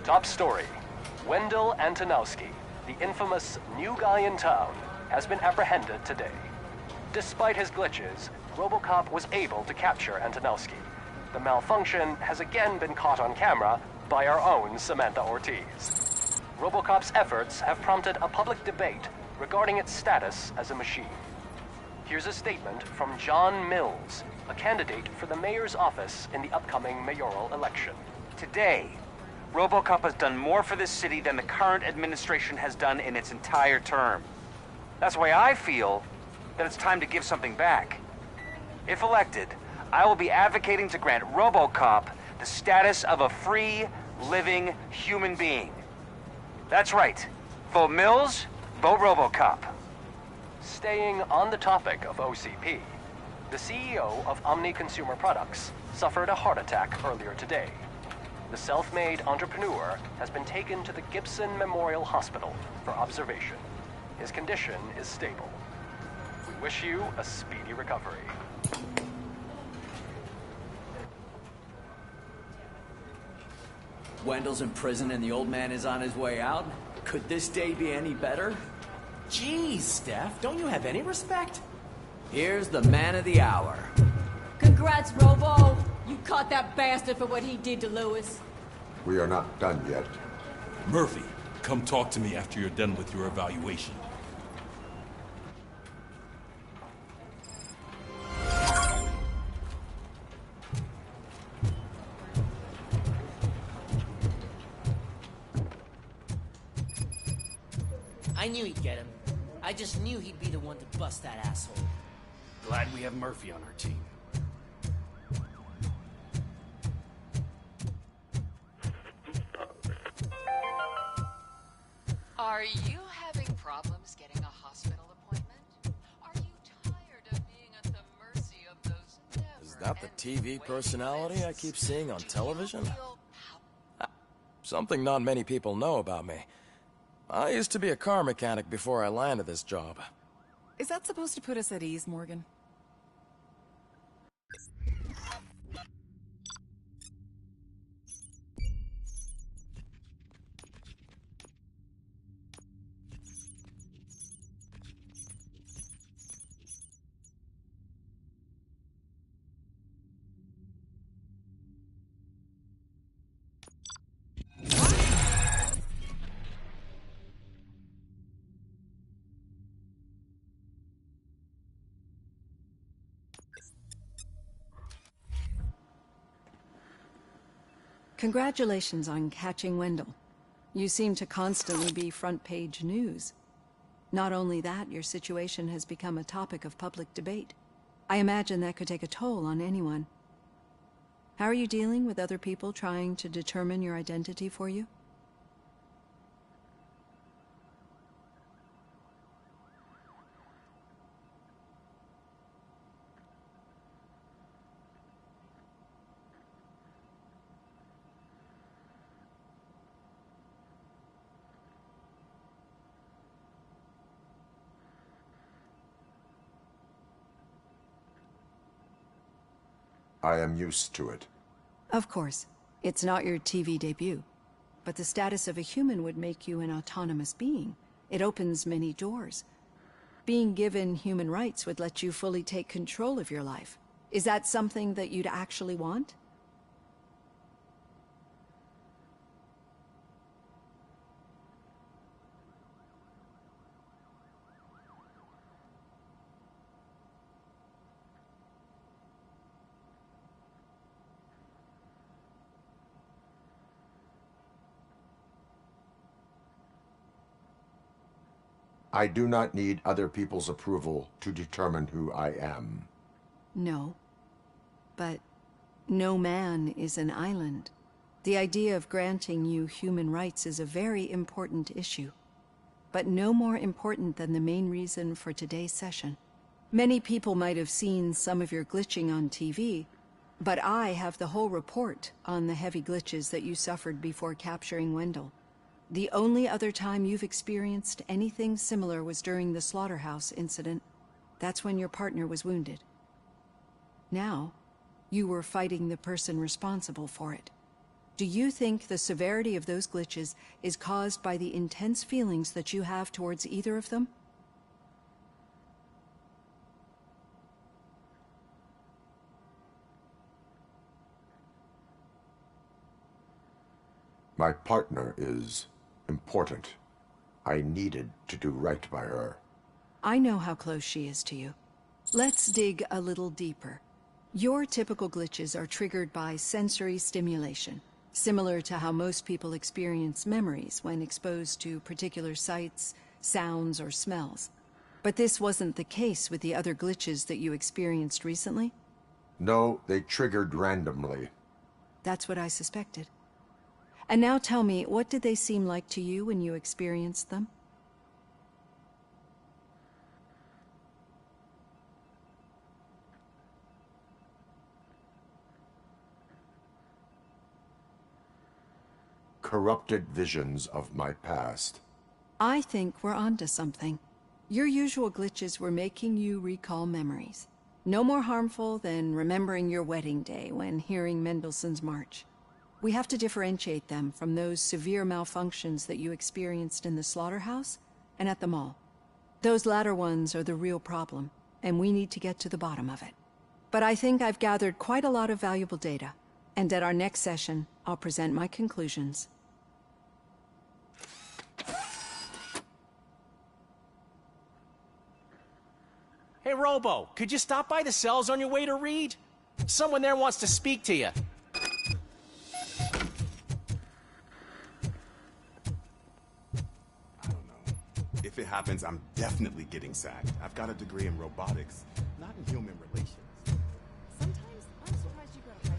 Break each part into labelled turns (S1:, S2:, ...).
S1: Top story. Wendell Antonowski, the infamous new guy in town, has been apprehended today. Despite his glitches, Robocop was able to capture Antonowski. The malfunction has again been caught on camera by our own Samantha Ortiz. Robocop's efforts have prompted a public debate regarding its status as a machine. Here's a statement from John Mills, a candidate for the mayor's office in the upcoming mayoral election.
S2: Today, Robocop has done more for this city than the current administration has done in its entire term. That's why I feel that it's time to give something back. If elected, I will be advocating to grant Robocop the status of a free, living human being. That's right. Vote Mills, vote Robocop.
S1: Staying on the topic of OCP, the CEO of Omni Consumer Products suffered a heart attack earlier today. The self-made entrepreneur has been taken to the Gibson Memorial Hospital for observation. His condition is stable. We wish you a speedy recovery.
S3: Wendell's in prison and the old man is on his way out? Could this day be any better?
S4: Jeez, Steph, don't you have any respect?
S3: Here's the man of the hour.
S5: Congrats, Robo! You caught that bastard for what he did to Lewis.
S6: We are not done yet.
S7: Murphy, come talk to me after you're done with your evaluation.
S4: I knew he'd get him. I just knew he'd be the one to bust that asshole.
S8: Glad we have Murphy on our team.
S9: Are you having problems getting a hospital appointment? Are you tired of being at the mercy of those
S8: Is that the TV personality I keep seeing on television? Something not many people know about me. I used to be a car mechanic before I landed this job.
S10: Is that supposed to put us at ease, Morgan?
S11: Congratulations on catching Wendell. You seem to constantly be front-page news. Not only that, your situation has become a topic of public debate. I imagine that could take a toll on anyone. How are you dealing with other people trying to determine your identity for you?
S6: I am used to it.
S11: Of course. It's not your TV debut. But the status of a human would make you an autonomous being. It opens many doors. Being given human rights would let you fully take control of your life. Is that something that you'd actually want?
S6: I do not need other people's approval to determine who I am.
S11: No. But no man is an island. The idea of granting you human rights is a very important issue. But no more important than the main reason for today's session. Many people might have seen some of your glitching on TV, but I have the whole report on the heavy glitches that you suffered before capturing Wendell. The only other time you've experienced anything similar was during the slaughterhouse incident. That's when your partner was wounded. Now, you were fighting the person responsible for it. Do you think the severity of those glitches is caused by the intense feelings that you have towards either of them?
S6: My partner is important. I needed to do right by her.
S11: I know how close she is to you. Let's dig a little deeper. Your typical glitches are triggered by sensory stimulation, similar to how most people experience memories when exposed to particular sights, sounds, or smells. But this wasn't the case with the other glitches that you experienced recently?
S6: No, they triggered randomly.
S11: That's what I suspected. And now tell me, what did they seem like to you when you experienced them?
S6: Corrupted visions of my past.
S11: I think we're onto something. Your usual glitches were making you recall memories. No more harmful than remembering your wedding day when hearing Mendelssohn's March. We have to differentiate them from those severe malfunctions that you experienced in the slaughterhouse and at the mall. Those latter ones are the real problem, and we need to get to the bottom of it. But I think I've gathered quite a lot of valuable data, and at our next session, I'll present my conclusions.
S4: Hey, Robo, could you stop by the cells on your way to Reed? Someone there wants to speak to you.
S12: If it happens, I'm definitely getting sacked. I've got a degree in robotics, not in human relations.
S10: Sometimes I'm surprised you go to high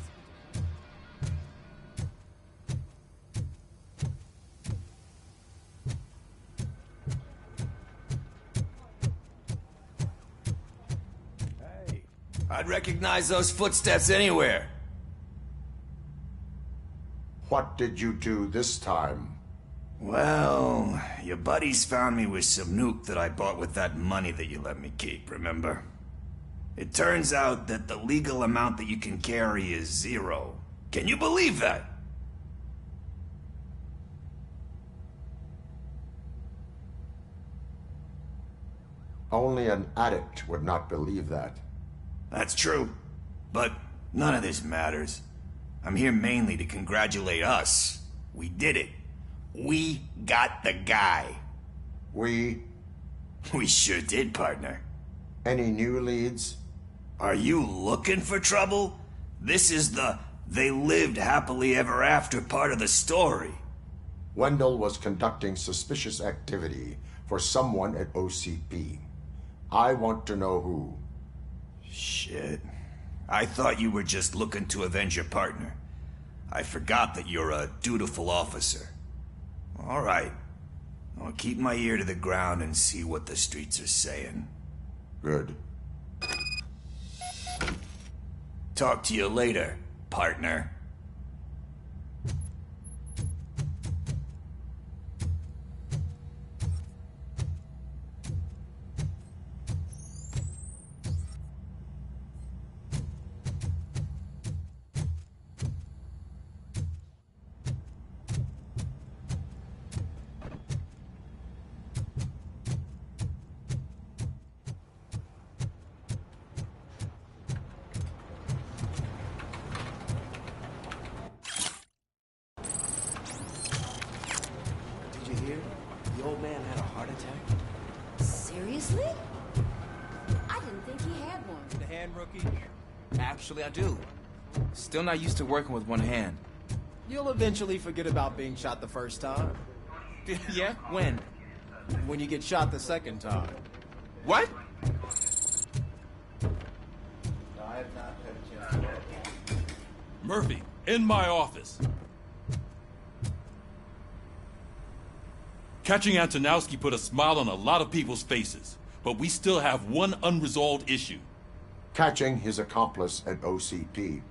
S10: school.
S3: Hey, I'd recognize those footsteps anywhere.
S6: What did you do this time?
S3: Well, your buddies found me with some nuke that I bought with that money that you let me keep, remember? It turns out that the legal amount that you can carry is 0. Can you believe that?
S6: Only an addict would not believe that.
S3: That's true. But none of this matters. I'm here mainly to congratulate us. We did it. We got the guy.
S6: We
S3: sure did, partner.
S6: Any new leads?
S3: Are you looking for trouble? This is the they lived happily ever after part of the story.
S6: Wendell was conducting suspicious activity for someone at OCP. I want to know who.
S3: Shit. I thought you were just looking to avenge your partner. I forgot that you're a dutiful officer. All right. I'll keep my ear to the ground and see what the streets are saying.
S6: Good.
S3: Talk to you later, partner.
S5: Seriously? I didn't think he had one.
S13: The hand rookie? Actually, I do. Still not used to working with one hand.
S14: You'll eventually forget about being shot the first time.
S13: Yeah? When?
S14: When you get shot the second time.
S13: What?
S7: Murphy, in my office. Catching Antonowski put a smile on a lot of people's faces, but we still have one unresolved issue.
S6: Catching his accomplice at OCP.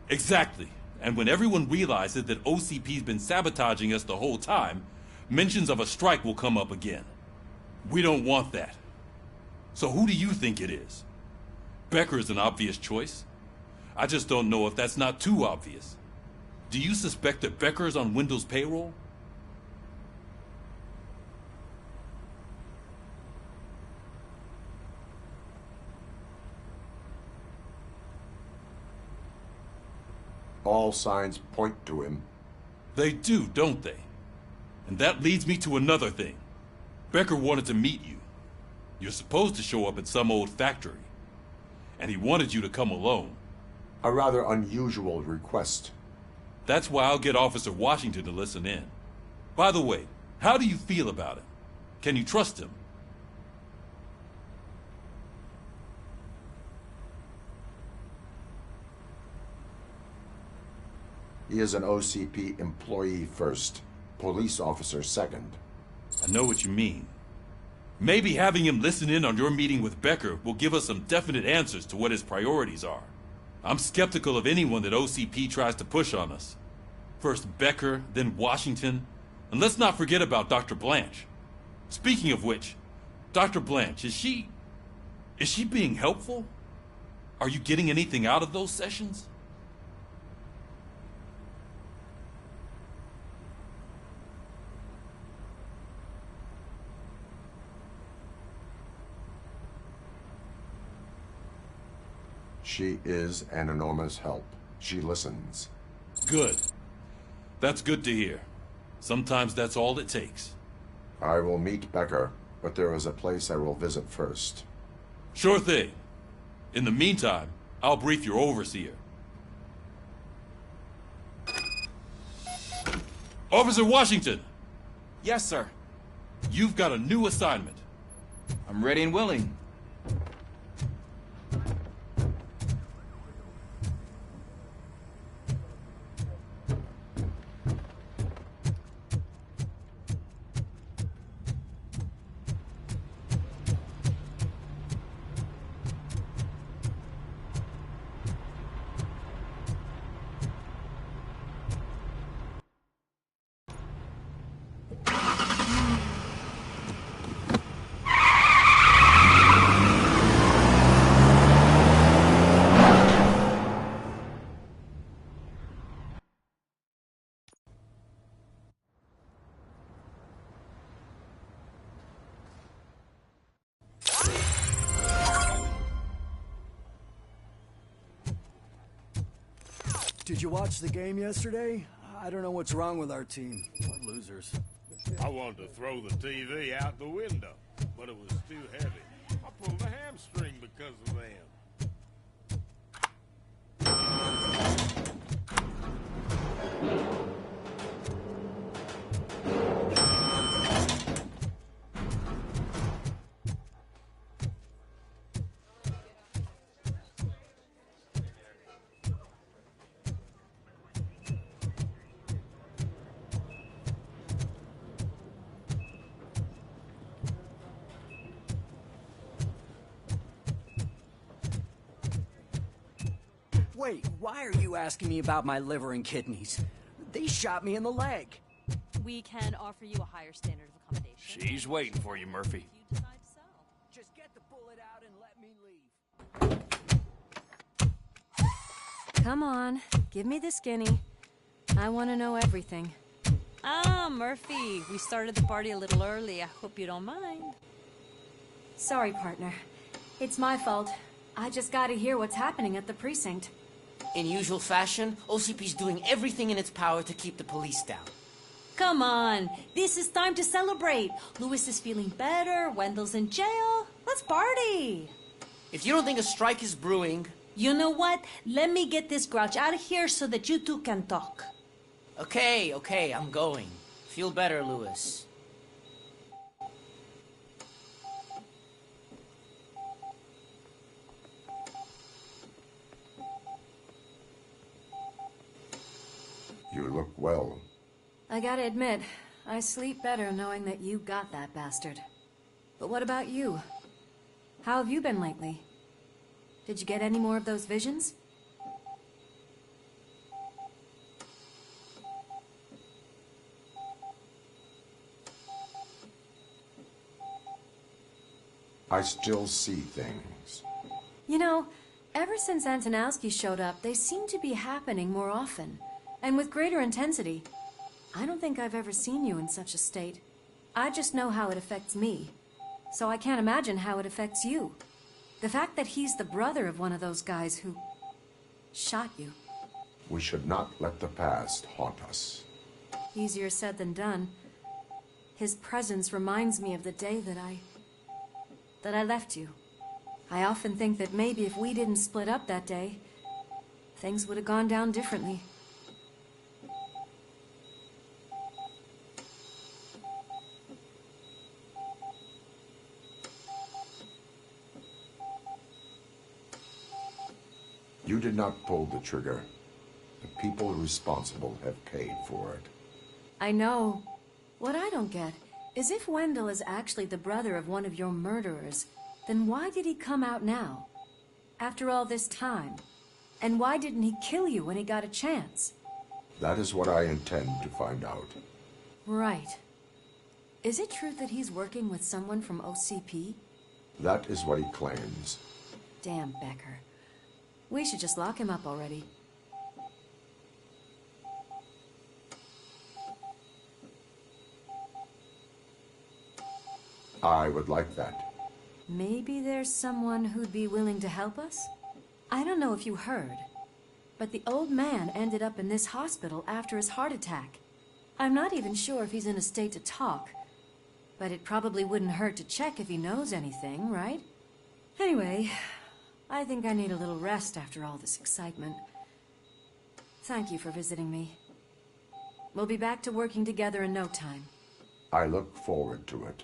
S7: Exactly. And when everyone realizes that OCP's been sabotaging us the whole time, mentions of a strike will come up again. We don't want that. So who do you think it is? Becker is an obvious choice. I just don't know if that's not too obvious. Do you suspect that Becker's on Wendell's payroll?
S6: All signs point to him.
S7: They do, don't they? And that leads me to another thing. Becker wanted to meet you. You're supposed to show up at some old factory. And he wanted you to come alone.
S6: A rather unusual request.
S7: That's why I'll get Officer Washington to listen in. By the way, how do you feel about him? Can you trust him?
S6: He is an OCP employee first, police officer second.
S7: I know what you mean. Maybe having him listen in on your meeting with Becker will give us some definite answers to what his priorities are. I'm skeptical of anyone that OCP tries to push on us. First Becker, then Washington, and let's not forget about Dr. Blanche. Speaking of which, Dr. Blanche, is she being helpful? Are you getting anything out of those sessions?
S6: She is an enormous help. She listens.
S7: Good. That's good to hear. Sometimes that's all it takes.
S6: I will meet Becker, but there is a place I will visit first.
S7: Sure thing. In the meantime, I'll brief your overseer. Officer Washington!
S13: Yes, sir.
S7: You've got a new assignment.
S13: I'm ready and willing.
S15: Did you watch the game yesterday? I don't know what's wrong with our team. What losers.
S16: I wanted to throw the TV out the window, but it was too heavy. I pulled a hamstring because of them.
S15: Wait, why are you asking me about my liver and kidneys? They shot me in the leg.
S10: We can offer you a higher standard of accommodation.
S13: She's waiting for you, Murphy.
S10: If you decide to sell.
S15: Just get the bullet out and let me leave.
S11: Come on, give me the skinny. I want to know everything.
S10: Ah, Murphy, we started the party a little early. I hope you don't mind.
S17: Sorry, partner. It's my fault. I just gotta hear what's happening at the precinct.
S18: In usual fashion, OCP's doing everything in its power to keep the police down.
S10: Come on, this is time to celebrate. Lewis is feeling better, Wendell's in jail. Let's party.
S18: If you don't think a strike is brewing...
S10: You know what? Let me get this grouch out of here so that you two can talk.
S18: Okay, I'm going. Feel better, Lewis.
S6: You look well.
S11: I gotta admit, I sleep better knowing that you got that bastard. But what about you? How have you been lately? Did you get any more of those visions?
S6: I still see things.
S11: You know, ever since Antonowski showed up, they seem to be happening more often.
S17: And with greater intensity. I don't think I've ever seen you in such a state. I just know how it affects me. So I can't imagine how it affects you. The fact that he's the brother of one of those guys who shot you.
S6: We should not let the past haunt us.
S17: Easier said than done. His presence reminds me of the day that I left you. I often think that maybe if we didn't split up that day, things would have gone down differently.
S6: You did not pull the trigger. The people responsible have paid for it.
S17: I know. What I don't get is if Wendell is actually the brother of one of your murderers, then why did he come out now? After all this time? And why didn't he kill you when he got a chance?
S6: That is what I intend to find out.
S17: Right. Is it true that he's working with someone from OCP?
S6: That is what he claims.
S17: Damn Becker. We should just lock him up already.
S6: I would like that.
S17: Maybe there's someone who'd be willing to help us? I don't know if you heard, but the old man ended up in this hospital after his heart attack. I'm not even sure if he's in a state to talk, but it probably wouldn't hurt to check if he knows anything, right? Anyway, I think I need a little rest after all this excitement. Thank you for visiting me. We'll be back to working together in no time.
S6: I look forward to it.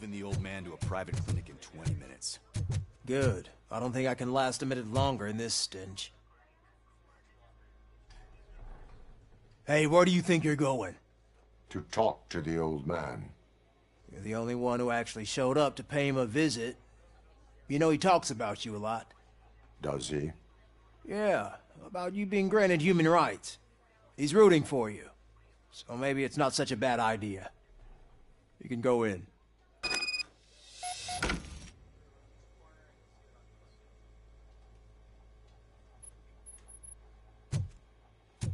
S19: The old man to a private clinic in 20 minutes.
S14: Good. I don't think I can last a minute longer in this stench. Hey, where do you think you're going?
S6: To talk to the old man.
S14: You're the only one who actually showed up to pay him a visit. You know he talks about you a lot.
S6: Does he?
S14: Yeah, about you being granted human rights. He's rooting for you. So maybe it's not such a bad idea. You can go in.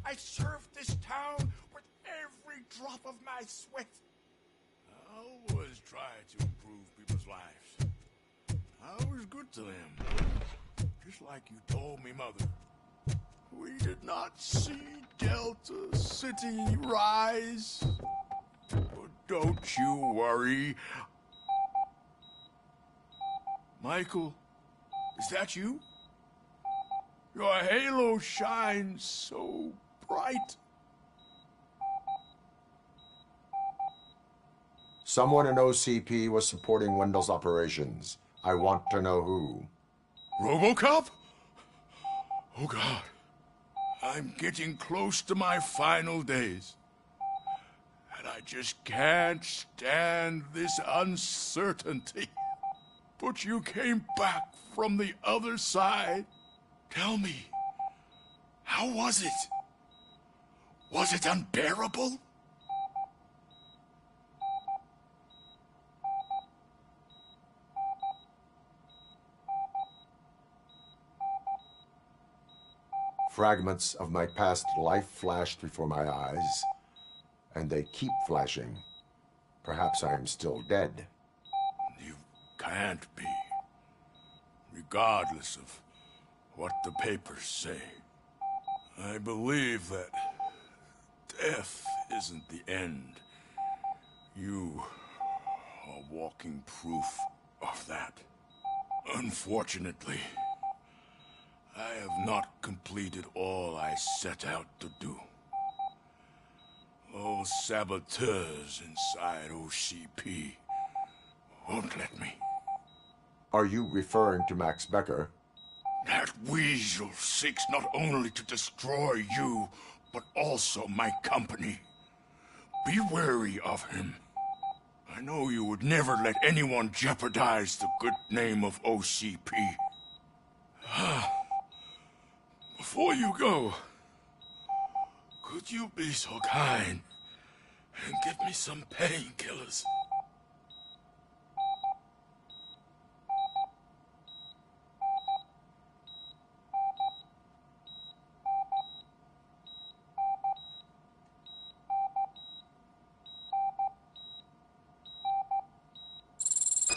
S16: I served this town with every drop of my sweat. I always try to improve people's lives. I was good to them. Just like you told me, Mother. We did not see Delta City rise. But don't you worry. Michael, is that you? Your halo shines so bright.
S6: Someone in OCP was supporting Wendell's operations. I want to know who.
S16: Robocop? Oh God. I'm getting close to my final days. And I just can't stand this uncertainty. But you came back from the other side. Tell me, how was it? Was it unbearable?
S6: Fragments of my past life flashed before my eyes, and they keep flashing. Perhaps I am still dead.
S16: You can't be, regardless of what the papers say. I believe that death isn't the end. You are walking proof of that. Unfortunately, I have not completed all I set out to do. Those saboteurs inside OCP won't let me.
S6: Are you referring to Max Becker?
S16: That weasel seeks not only to destroy you, but also my company. Be wary of him. I know you would never let anyone jeopardize the good name of OCP. Before you go, could you be so kind and give me some painkillers?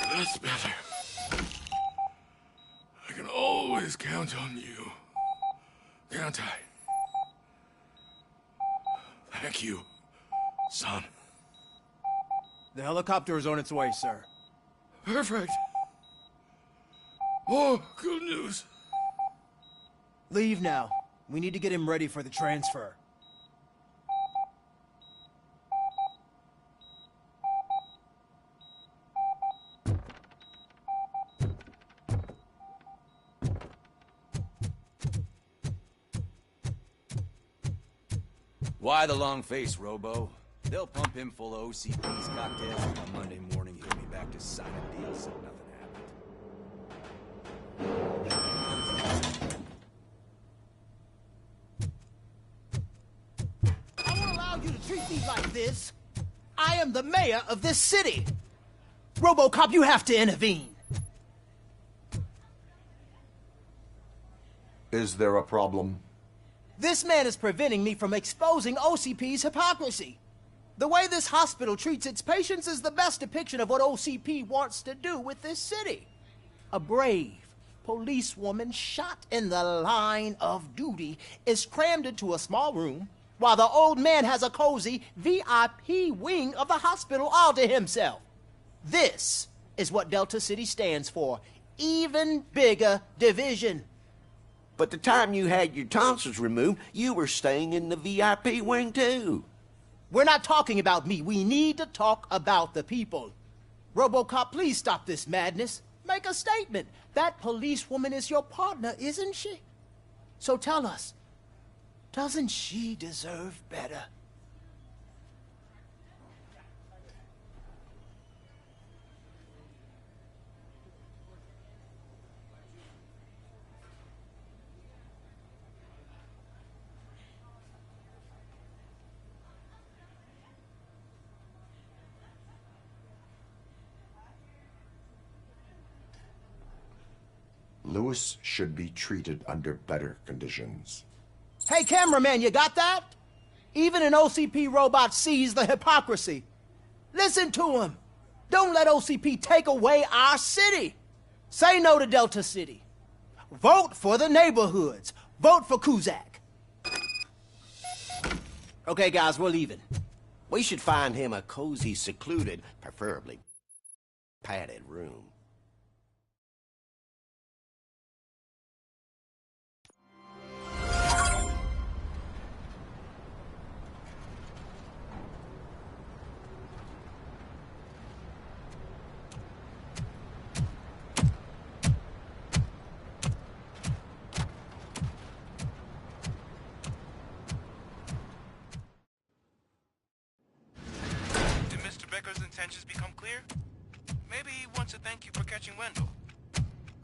S16: That's better. I can always count on you, can't I? Thank you, son.
S14: The helicopter is on its way, sir.
S16: Perfect. Oh, good news.
S14: Leave now. We need to get him ready for the transfer.
S19: Why the long face, Robo? They'll pump him full of OCP's cocktails, and on Monday morning he'll be back to sign a deal so nothing happened.
S14: I won't allow you to treat me like this. I am the mayor of this city. Robocop, you have to intervene.
S6: Is there a problem?
S14: This man is preventing me from exposing OCP's hypocrisy. The way this hospital treats its patients is the best depiction of what OCP wants to do with this city. A brave policewoman shot in the line of duty is crammed into a small room, while the old man has a cozy VIP wing of the hospital all to himself. This is what Delta City stands for. Even bigger division.
S20: But the time you had your tonsils removed, you were staying in the VIP wing too.
S14: We're not talking about me. We need to talk about the people. Robocop, please stop this madness. Make a statement. That policewoman is your partner, isn't she? So tell us, doesn't she deserve better?
S6: Lewis should be treated under better conditions.
S14: Hey, cameraman, you got that? Even an OCP robot sees the hypocrisy. Listen to him. Don't let OCP take away our city. Say no to Delta City. Vote for the neighborhoods. Vote for Kuzak. Okay, guys, we're leaving.
S20: We should find him a cozy, secluded, preferably padded room.
S21: Intentions become clear? Maybe he wants to thank you for catching Wendell.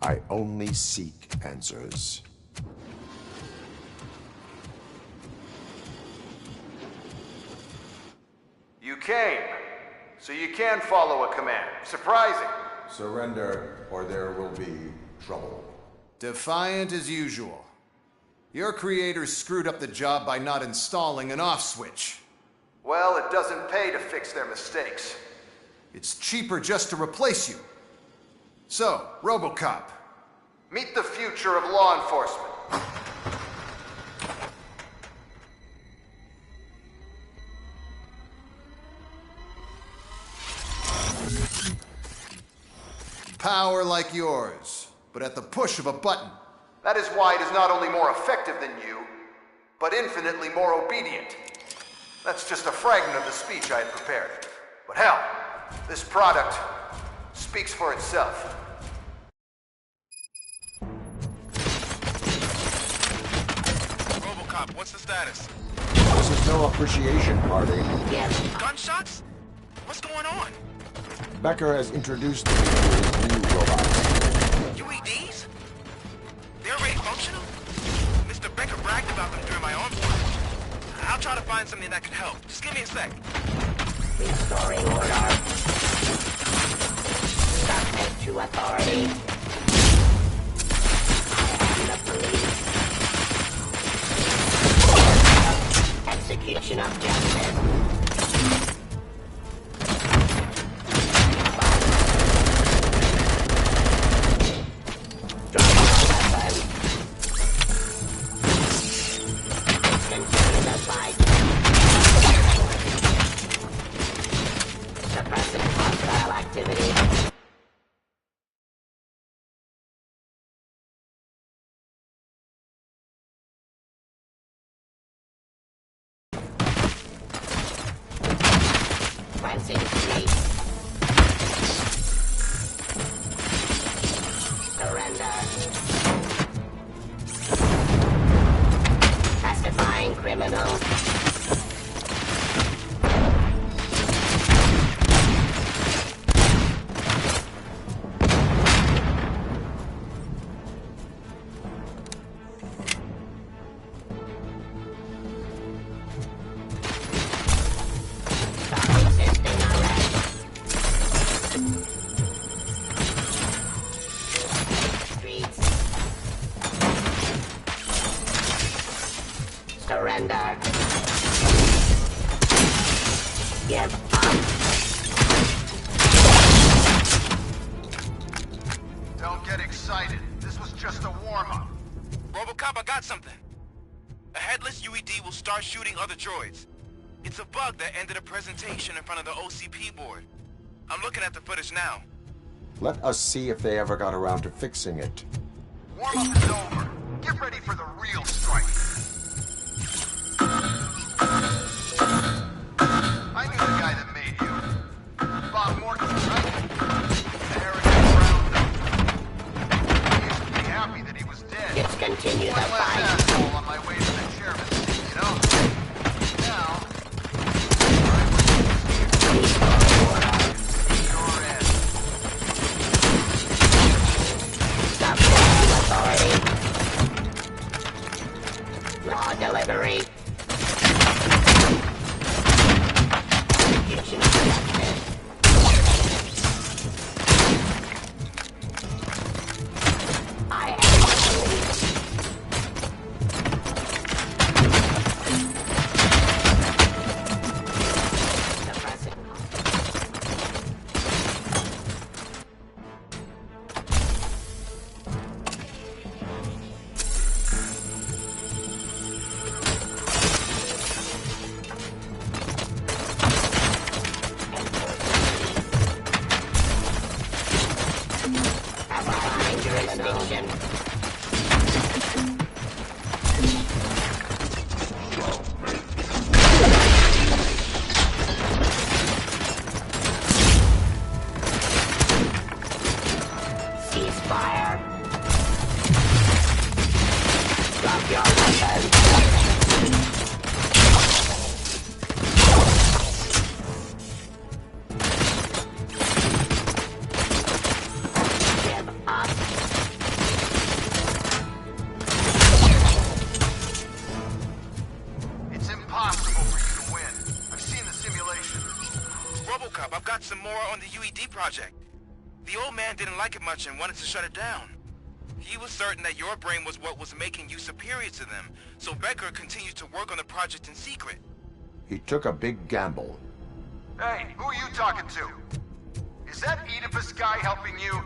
S6: I only seek answers.
S22: You came, so you can follow a command. Surprising.
S6: Surrender, or there will be trouble.
S23: Defiant as usual. Your creators screwed up the job by not installing an off switch.
S22: Well, it doesn't pay to fix their mistakes.
S23: It's cheaper just to replace you. So, Robocop.
S22: Meet the future of law enforcement.
S23: Power like yours, but at the push of a button.
S22: That is why it is not only more effective than you, but infinitely more obedient. That's just a fragment of the speech I had prepared. But hell, this product speaks for itself.
S21: Robocop, what's the status?
S6: This is no appreciation party.
S21: Gunshots? What's going on?
S6: Becker has introduced me to his new robots.
S21: UEDs? They're already functional? Mr. Becker bragged about them during my onboarding. I'll try to find something that can help. Just give me a sec.
S1: Restoring order. Subject to authority. I am the police. Execution of justice. Surrender. Give up.
S22: Don't get excited. This was just a warm-up.
S21: Robocop, I got something. A headless UED will start shooting other droids. It's a bug that ended a presentation in front of the OCP board. I'm looking at the footage now.
S6: Let us see if they ever got around to fixing it.
S22: Warm-up is over. Get ready for the real strike. I knew the guy that made you. Bob Morton, right? The arrogant brown. I used to be happy that he was dead.
S1: Let's continue the
S22: One less
S1: fight.
S22: asshole on my way to the chairman's seat, you know? Now, your end.
S1: Subject to authority. Raw delivery. Execution of justice. I am the police. Jurisdiction. Ceasefire. Drop your weapons. Give up.
S22: It's impossible for you to win. I've seen the simulation.
S21: Robocop, I've got some more on the UED project. The old man didn't like it much and wanted to shut it down. He was certain that your brain was what was making you superior to them, so Becker continued to work on the project in secret.
S6: He took a big gamble.
S22: Hey, who are you talking to? Is that Oedipus guy helping you?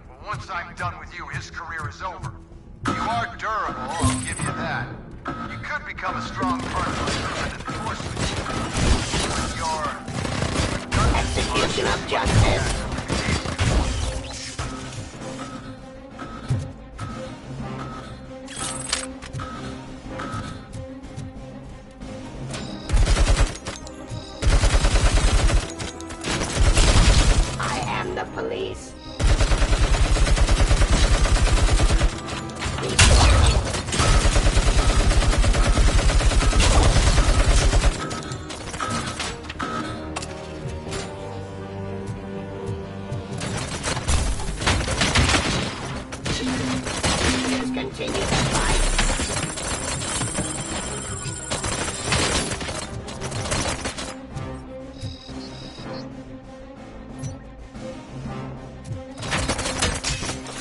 S22: Well, once I'm done with you, his career is over. You are durable, I'll give you that. You could become a strong part of government enforcement. But you're...
S1: Execution of justice. the police. Just continue the fight.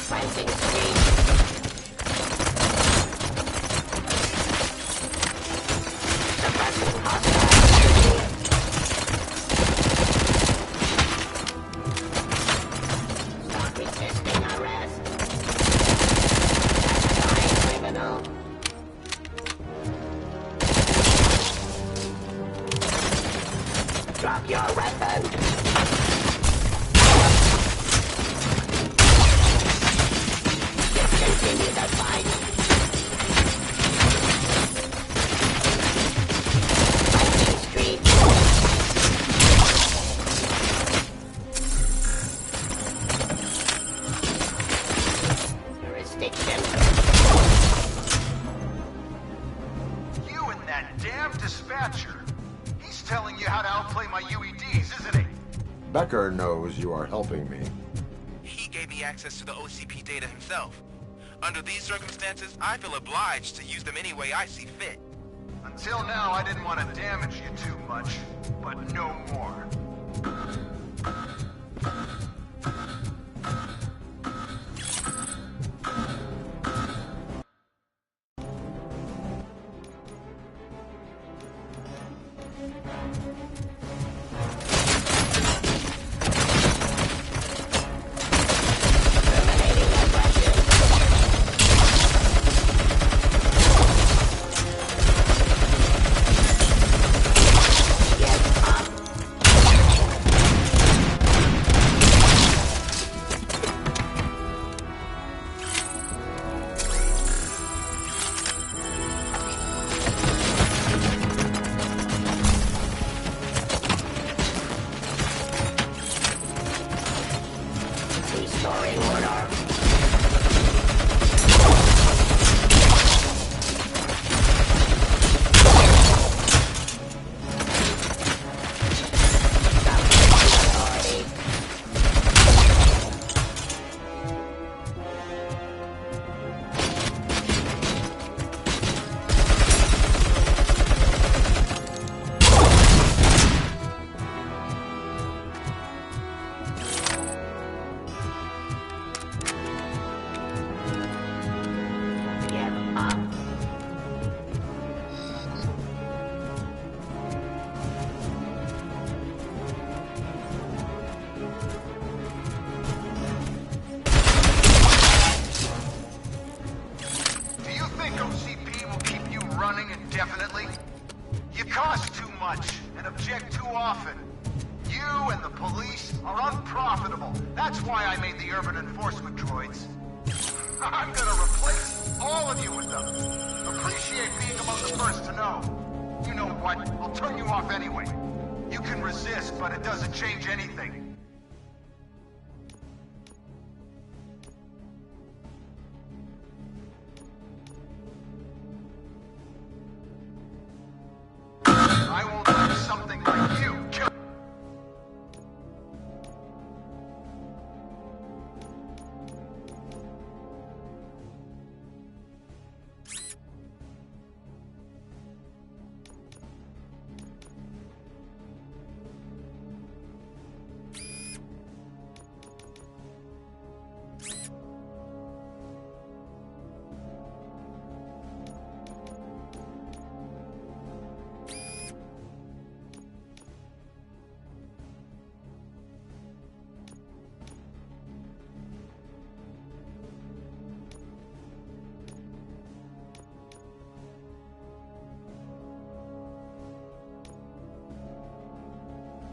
S1: Fencing street. Suppressing hostile activity. Stop resisting arrest. Identifying criminal. Drop your weapon. Continue the fight. Fighting street. Jurisdiction.
S22: You and that damn dispatcher. He's telling you how to outplay my UEDs, isn't he?
S6: Becker knows you are helping me.
S21: He gave me access to the OCP data himself. Under these circumstances, I feel obliged to use them any way I see fit.
S22: Until now, I didn't want to damage you too much, but no more.
S1: Restoring order.
S22: indefinitely? You cost too much and object too often. You and the police are unprofitable. That's why I made the urban enforcement droids. I'm gonna replace all of you with them. Appreciate being among the first to know. You know what? I'll turn you off anyway. You can resist, but it doesn't change anything. I won't let something like you kill.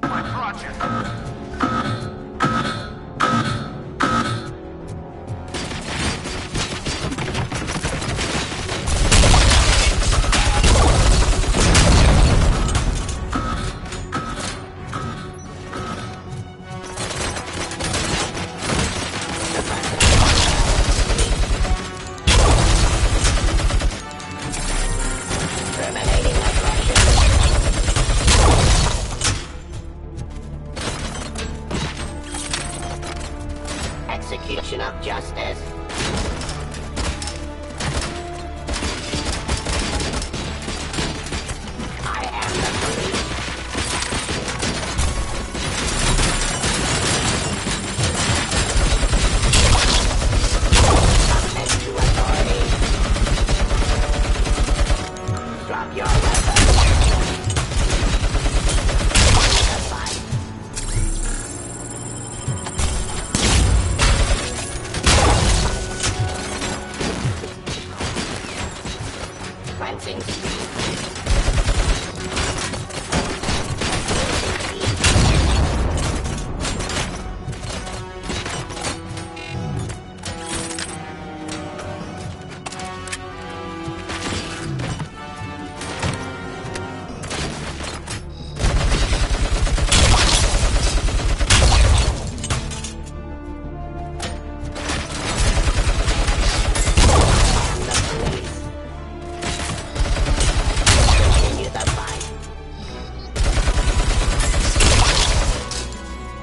S22: My project.
S1: execution of justice. I am the police. Submit to authority. Drop your weapon. Cleansing speed.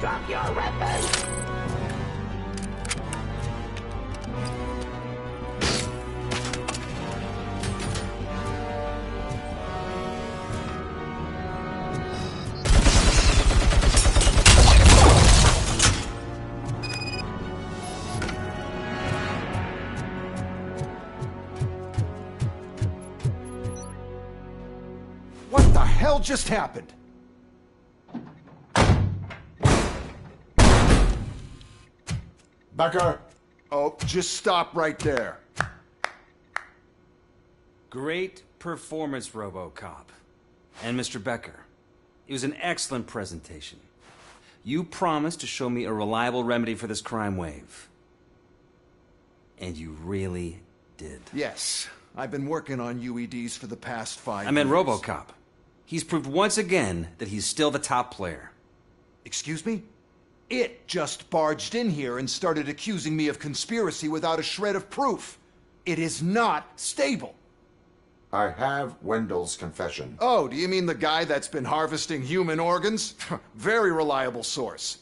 S1: Drop your weapon.
S23: What the hell just happened?
S6: Becker!
S23: Oh, just stop right there.
S15: Great performance, Robocop. And Mr. Becker, it was an excellent presentation. You promised to show me a reliable remedy for this crime wave. And you really did.
S23: Yes, I've been working on UEDs for the past 5 years.
S15: I meant Robocop. He's proved once again that he's still the top player.
S23: Excuse me? It just barged in here and started accusing me of conspiracy without a shred of proof. It is not stable.
S6: I have Wendell's confession.
S23: Oh, do you mean the guy that's been harvesting human organs? Very reliable source.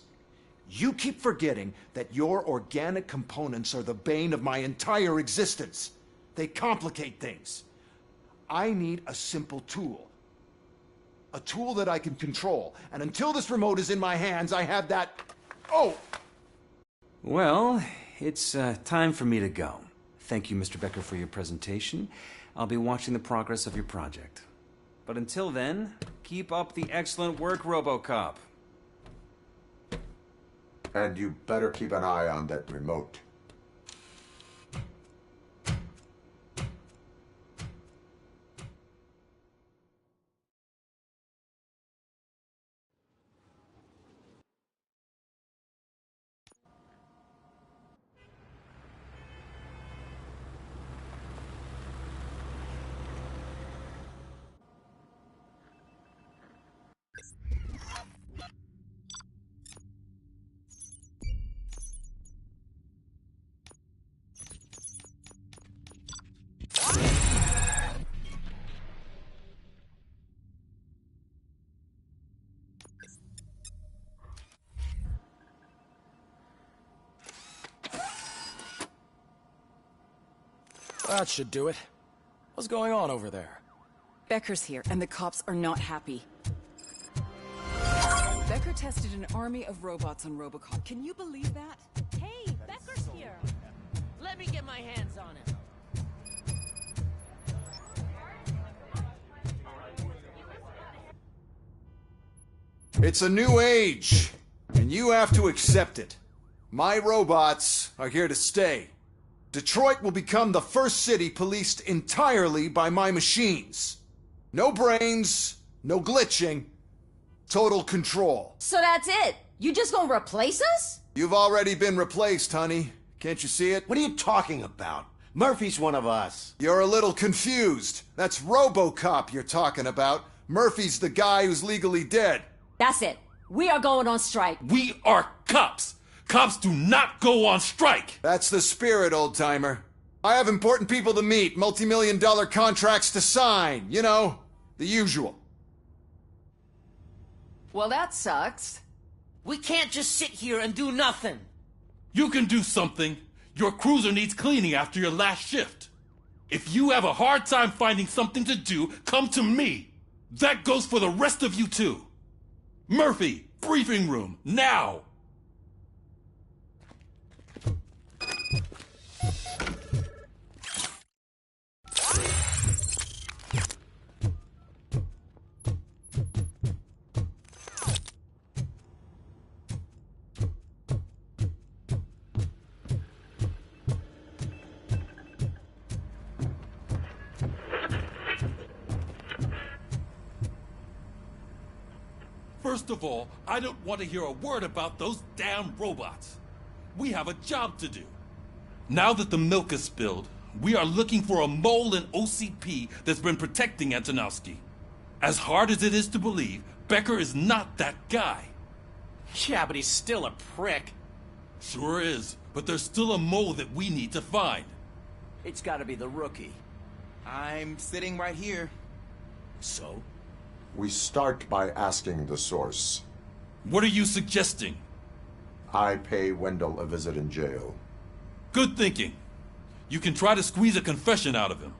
S23: You keep forgetting that your organic components are the bane of my entire existence. They complicate things. I need a simple tool. A tool that I can control. And until this remote is in my hands, I have that... Oh!
S15: Well, it's time for me to go. Thank you, Mr. Becker, for your presentation. I'll be watching the progress of your project. But until then, keep up the excellent work, Robocop.
S6: And you better keep an eye on that remote.
S4: That should do it. What's going on over there?
S2: Becker's here, and the cops are not happy. Becker tested an army of robots on Robocop. Can you believe that?
S5: Hey, Becker's here.
S18: Let me get my hands on him.
S23: It's a new age, and you have to accept it. My robots are here to stay. Detroit will become the first city policed entirely by my machines. No brains, no glitching, total control.
S5: So that's it? You just gonna replace us?
S23: You've already been replaced, honey. Can't you see it?
S20: What are you talking about? Murphy's one of us.
S23: You're a little confused. That's Robocop you're talking about. Murphy's the guy who's legally dead.
S5: That's it. We are going on strike.
S7: We are cops. Cops do not go on strike.
S23: That's the spirit, old-timer. I have important people to meet, multi-million-dollar contracts to sign. You know, the usual.
S2: Well, that sucks.
S18: We can't just sit here and do nothing.
S7: You can do something. Your cruiser needs cleaning after your last shift. If you have a hard time finding something to do, come to me. That goes for the rest of you too. Murphy, briefing room, now! First of all, I don't want to hear a word about those damn robots. We have a job to do. Now that the milk is spilled, we are looking for a mole in OCP that's been protecting Antonowski. As hard as it is to believe, Becker is not that guy.
S4: Yeah, but he's still a prick.
S7: Sure is, but there's still a mole that we need to find.
S19: It's gotta be the rookie.
S13: I'm sitting right here.
S19: So?
S6: We start by asking the source.
S7: What are you suggesting?
S6: I pay Wendell a visit in jail.
S7: Good thinking. You can try to squeeze a confession out of him.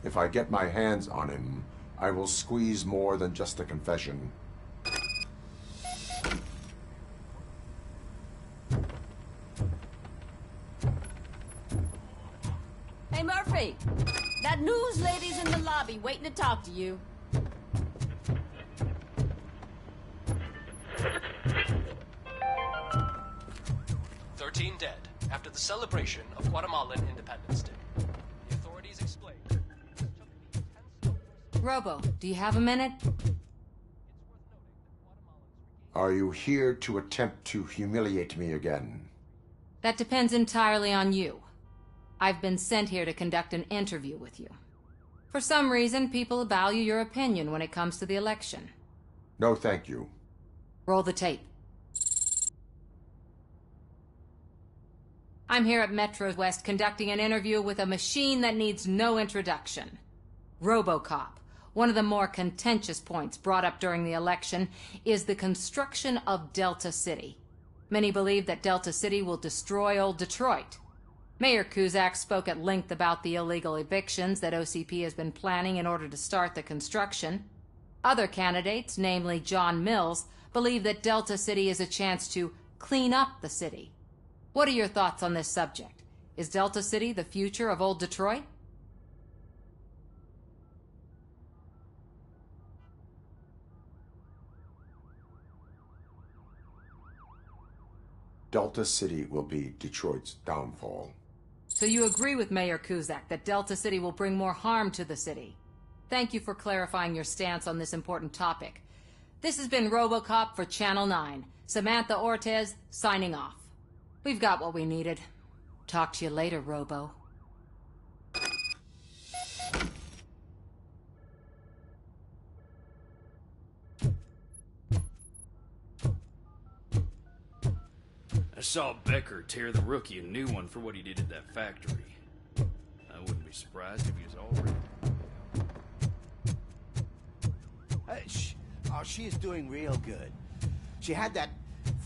S6: If I get my hands on him, I will squeeze more than just a confession.
S5: Hey, Murphy! That news lady's in the lobby waiting to talk to you.
S4: Dead after the celebration of Guatemalan Independence Day. The authorities explained.
S17: Robo, do you have a minute?
S6: Are you here to attempt to humiliate me again?
S17: That depends entirely on you. I've been sent here to conduct an interview with you. For some reason, people value your opinion when it comes to the election.
S6: No, thank you.
S17: Roll the tape. I'm here at Metro West conducting an interview with a machine that needs no introduction. Robocop. One of the more contentious points brought up during the election is the construction of Delta City. Many believe that Delta City will destroy old Detroit. Mayor Cusack spoke at length about the illegal evictions that OCP has been planning in order to start the construction. Other candidates, namely John Mills, believe that Delta City is a chance to clean up the city. What are your thoughts on this subject? Is Delta City the future of old Detroit?
S6: Delta City will be Detroit's downfall.
S17: So you agree with Mayor Cusack that Delta City will bring more harm to the city? Thank you for clarifying your stance on this important topic. This has been Robocop for Channel 9. Samantha Ortez, signing off. We've got what we needed. Talk to you later, Robo.
S8: I saw Becker tear the rookie a new one for what he did at that factory. I wouldn't be surprised if he was already...
S20: Oh, she is doing real good. She had that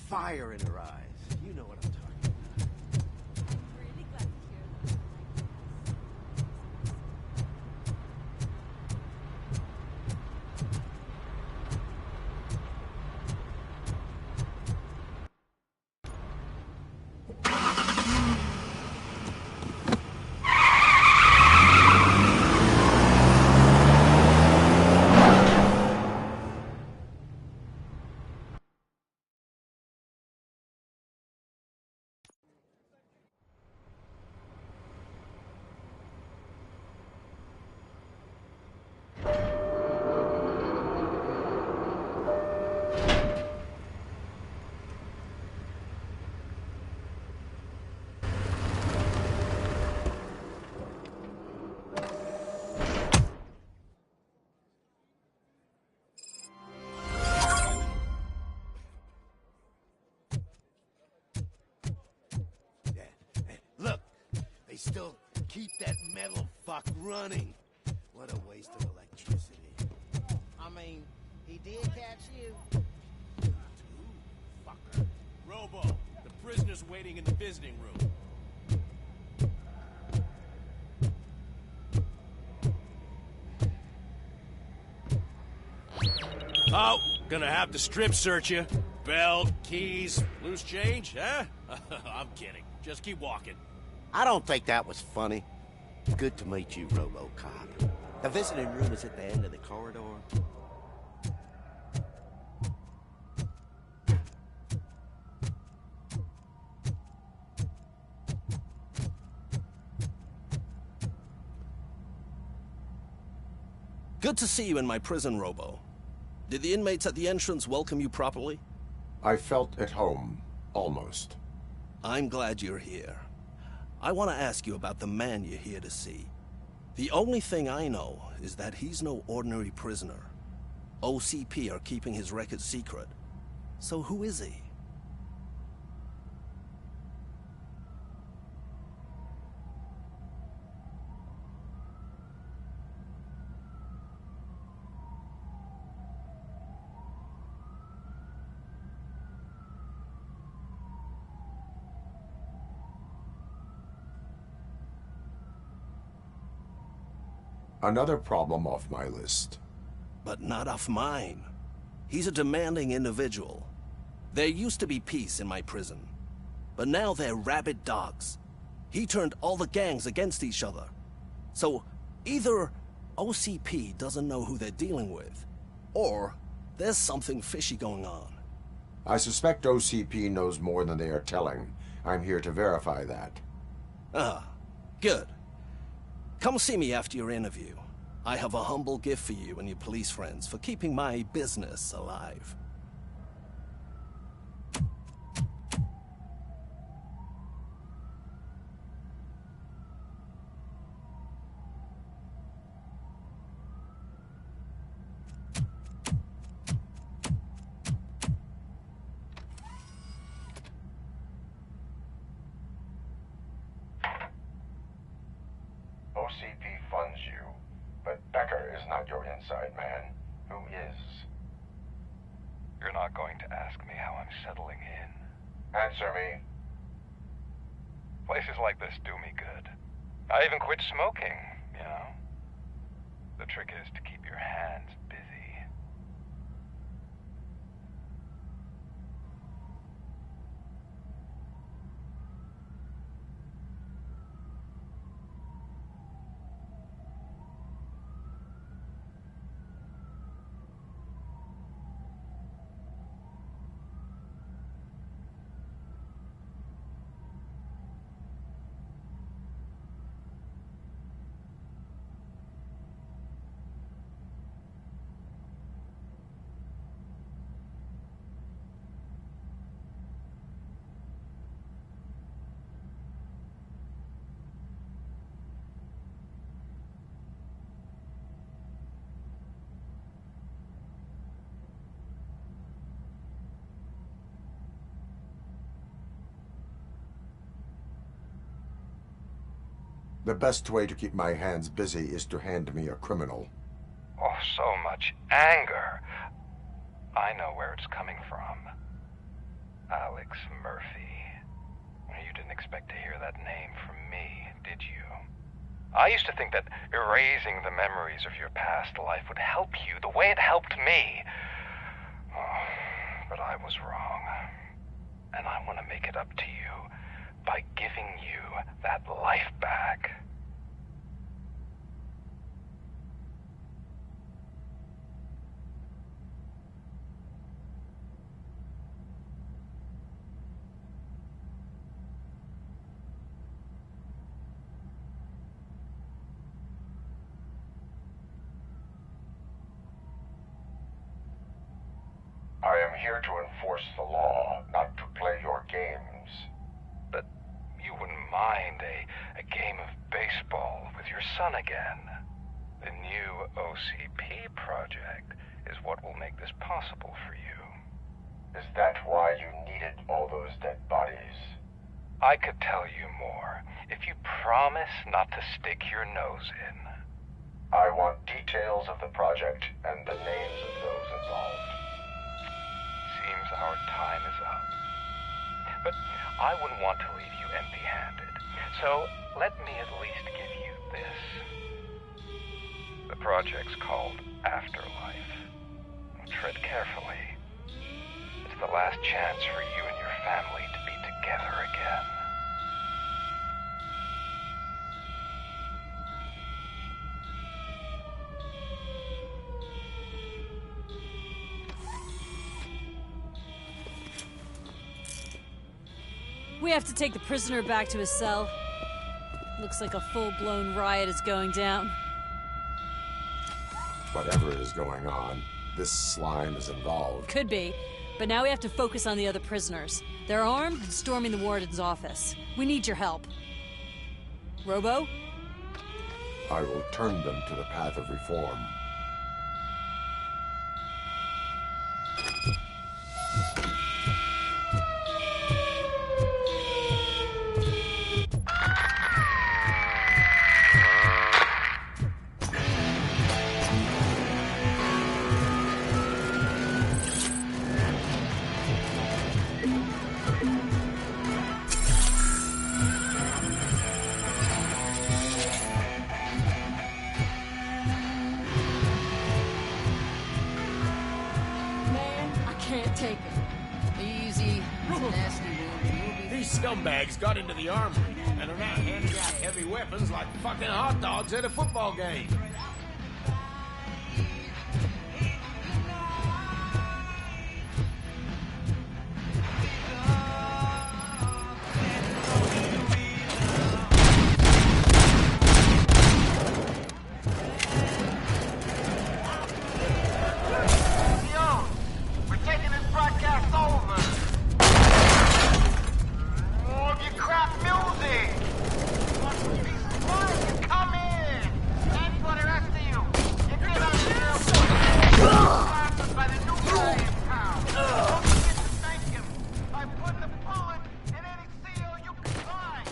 S20: fire in her eyes. You know what I'm talking about.
S5: Really glad to hear that.
S20: They still keep that metal fuck running. What a waste of electricity.
S14: I mean, he did catch you.
S16: Fucker. Robo, the prisoner's
S3: waiting in the visiting room. Oh, gonna have to strip search you. Belt, keys, loose change, huh? I'm kidding. Just keep walking.
S20: I don't think that was funny. Good to meet you, Robocop. The visiting room is at the end of the corridor.
S3: Good to see you in my prison, Robo. Did the inmates at the entrance welcome you properly?
S6: I felt at home, almost.
S3: I'm glad you're here. I want to ask you about the man you're here to see. The only thing I know is that he's no ordinary prisoner. OCP are keeping his record secret. So who is he?
S6: Another problem off my list.
S3: But not off mine. He's a demanding individual. There used to be peace in my prison, but now they're rabid dogs. He turned all the gangs against each other. So either OCP doesn't know who they're dealing with, or there's something fishy going on.
S6: I suspect OCP knows more than they are telling. I'm here to verify that.
S3: Ah, good. Come see me after your interview. I have a humble gift for you and your police friends for keeping my business alive.
S6: OCP funds you, but Becker is not your inside man. Who is?
S9: You're not going to ask me how I'm settling in.
S6: Answer me.
S9: Places like this do me good. I even quit smoking, you know. The trick is to keep your hands busy.
S6: The best way to keep my hands busy is to hand me a criminal.
S9: Oh, so much anger. I know where it's coming from. Alex Murphy. You didn't expect to hear that name from me, did you? I used to think that erasing the memories of your past life would help you the way it helped me. Oh, but I was wrong. And I want to make it up to you by giving you that life back.
S6: I am here to enforce the law, not to play your games.
S9: But you wouldn't mind a game of baseball with your son again. The new OCP project is what will make this possible for you.
S6: Is that why you needed all those dead bodies?
S9: I could tell you more if you promise not to stick your nose in.
S6: I want details of the project and the names of those involved.
S9: Seems our time is up. but I wouldn't want to leave you empty-handed. So let me at least give you this. The project's called Afterlife. Tread carefully. It's the last chance for you and your family to be together again.
S10: We have to take the prisoner back to his cell. Looks like a full-blown riot is going down.
S6: Whatever is going on, this slime is involved.
S10: Could be, but now we have to focus on the other prisoners. They're armed and storming the warden's office. We need your help. Robo?
S6: I will turn them to the path of reform.
S20: These scumbags got into the armory and are now handing out heavy weapons like fucking hot dogs at a football game.
S22: We're taking this broadcast over. More of your crap music. Come in. And for the rest of you, you get out here by the new guy in town. Don't forget to thank him by putting a bullet in any seal you can find.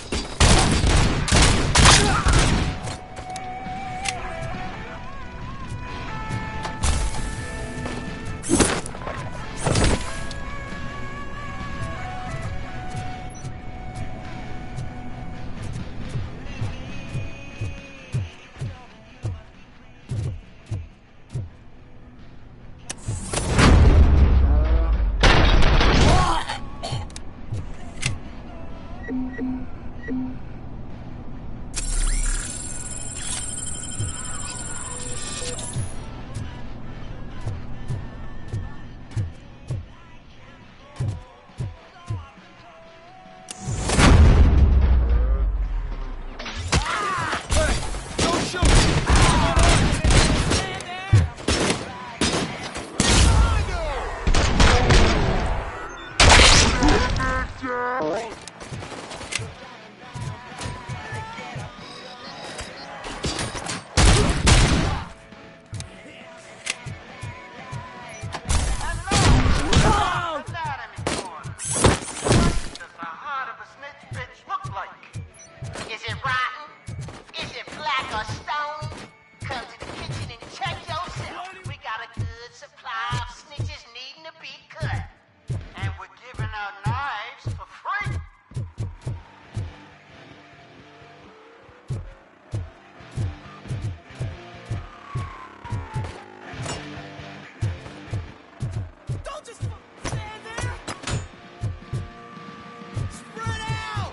S22: Is it rotten? Is it black or stone? Come to the kitchen and check yourself. We got a good supply of snitches needing to be cut. And we're giving out knives for free.
S20: Don't just stand there! Spread out!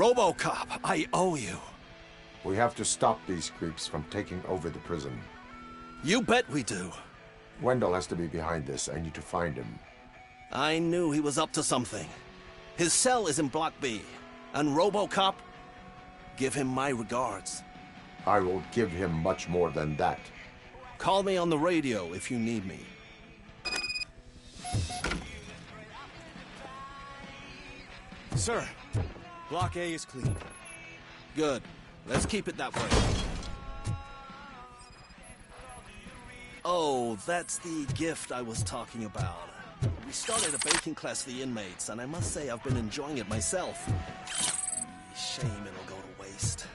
S3: Robocop, I owe you.
S6: We have to stop these creeps from taking over the prison.
S3: You bet we do.
S6: Wendell has to be behind this. I need to find him.
S3: I knew he was up to something. His cell is in Block B. And Robocop, give him my regards.
S6: I will give him much more than that.
S3: Call me on the radio if you need me.
S19: Sir, Block A is clean.
S3: Good. Let's keep it that way. Oh, that's the gift I was talking about. We started a baking class for the inmates, and I must say I've been enjoying it myself. Shame it'll go to waste.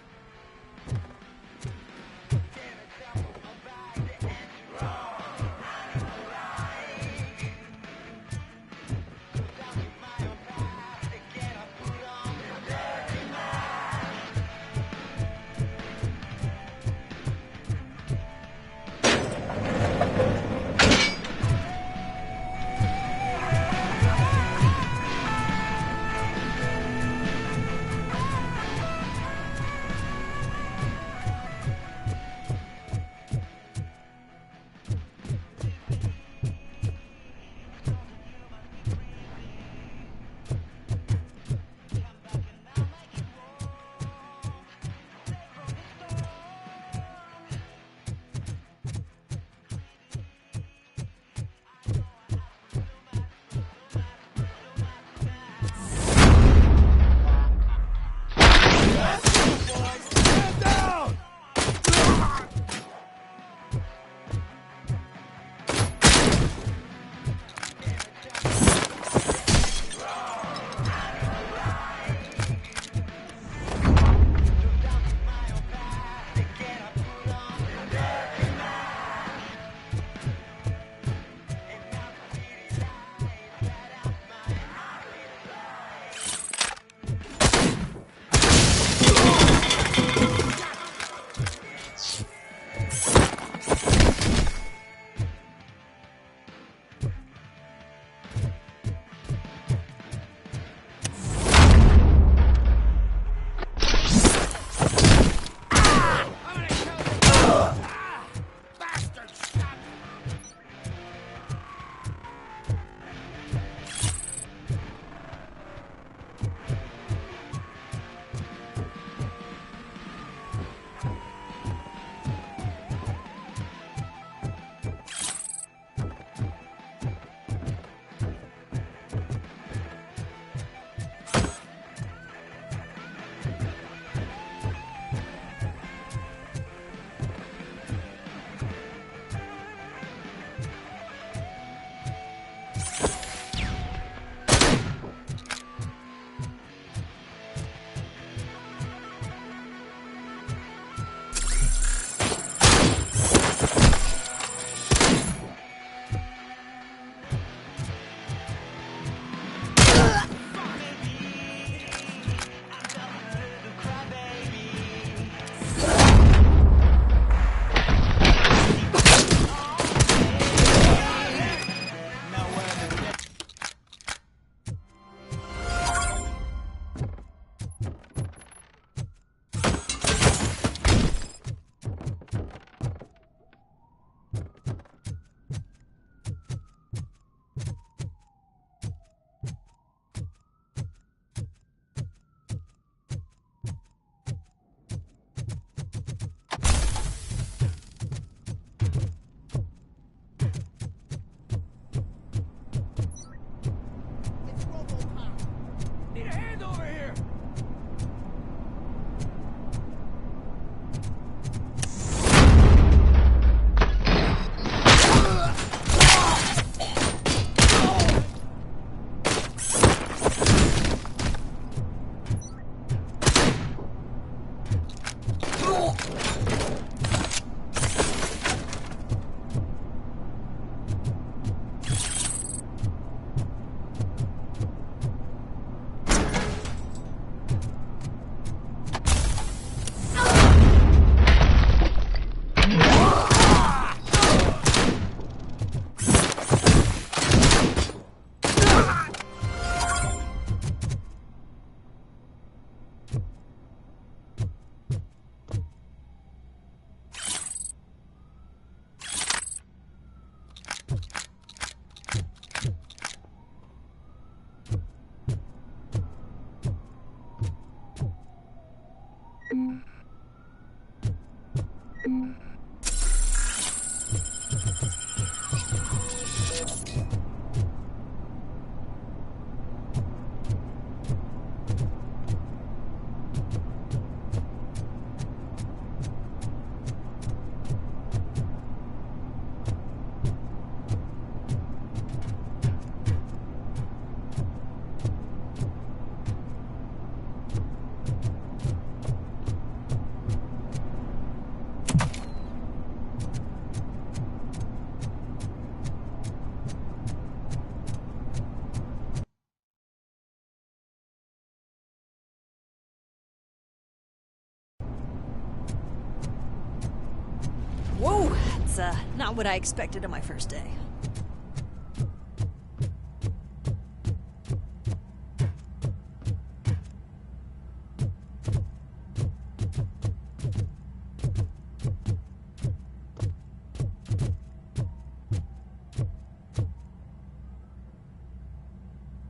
S10: That's, not what I expected on my first day.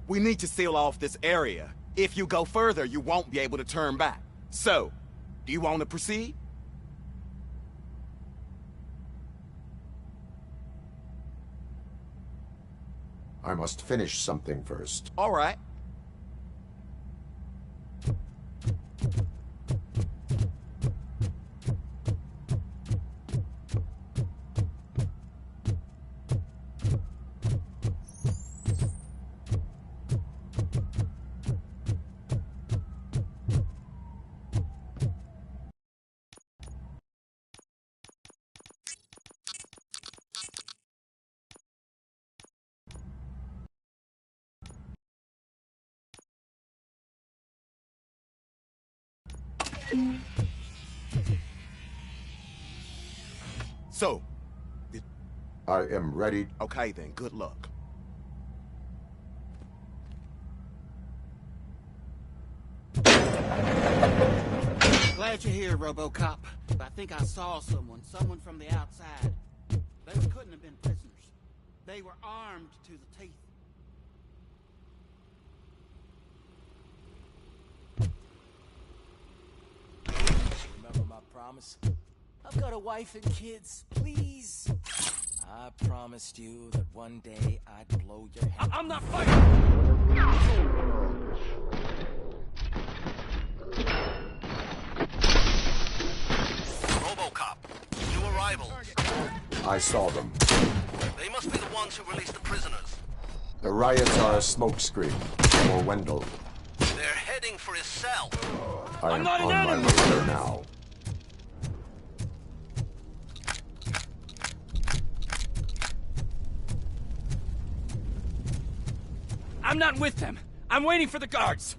S19: We need to seal off this area. If you go further, you won't be able to turn back. So, do you want to proceed?
S6: I must finish something first.
S19: All right. So,
S6: I am ready.
S19: Okay then, good luck.
S14: Glad you're here, Robocop. I think I saw someone from the outside. Those couldn't have been prisoners. They were armed to the teeth.
S19: Remember my promise?
S18: I've got a wife and kids. Please.
S19: I promised you that one day I'd blow your head.
S8: I'm not fighting!
S3: Robocop, new arrivals.
S6: I saw them.
S3: They must be the ones who released the prisoners.
S6: The riots are a smokescreen for Wendell.
S3: They're heading for his cell.
S6: I am on my way there now.
S8: I'm not with them. I'm waiting for the guards.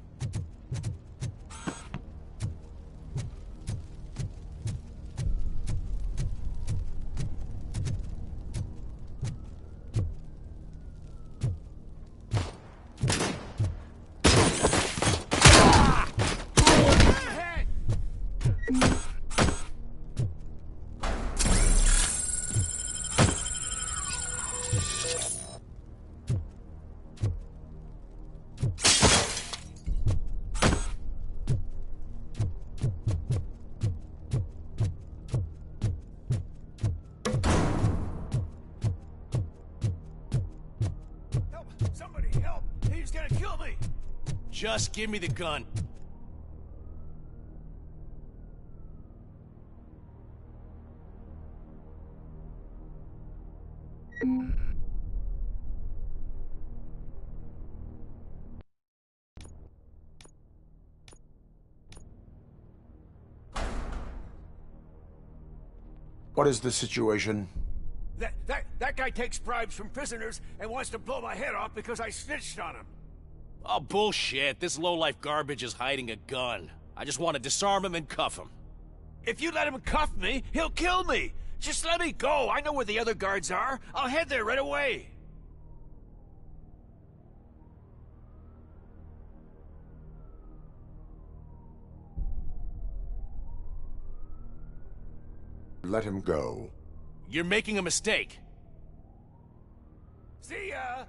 S20: Just give me the gun.
S6: What is the situation?
S20: That guy takes bribes from prisoners and wants to blow my head off because I snitched on him.
S11: Oh, bullshit. This lowlife garbage is hiding a gun. I just want to disarm him and cuff him.
S20: If you let him cuff me, he'll kill me. Just let me go. I know where the other guards are. I'll head there right away.
S6: Let him go.
S11: You're making a mistake.
S20: See ya!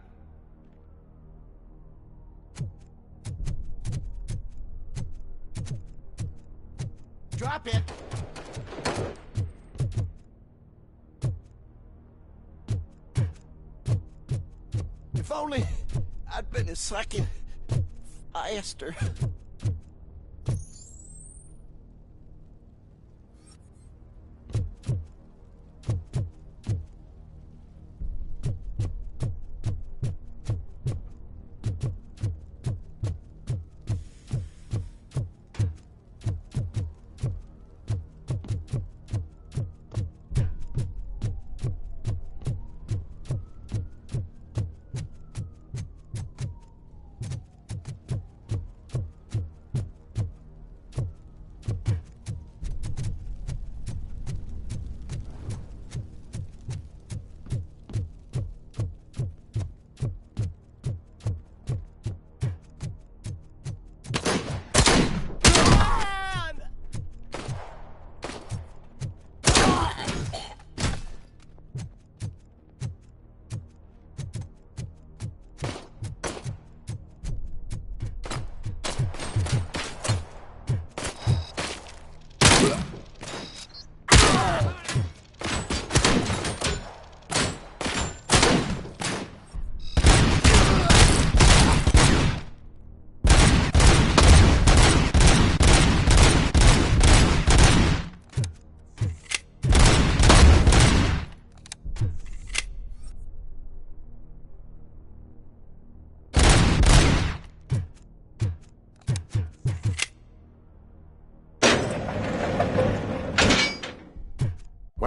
S14: Drop it!
S19: If only I'd been a second faster.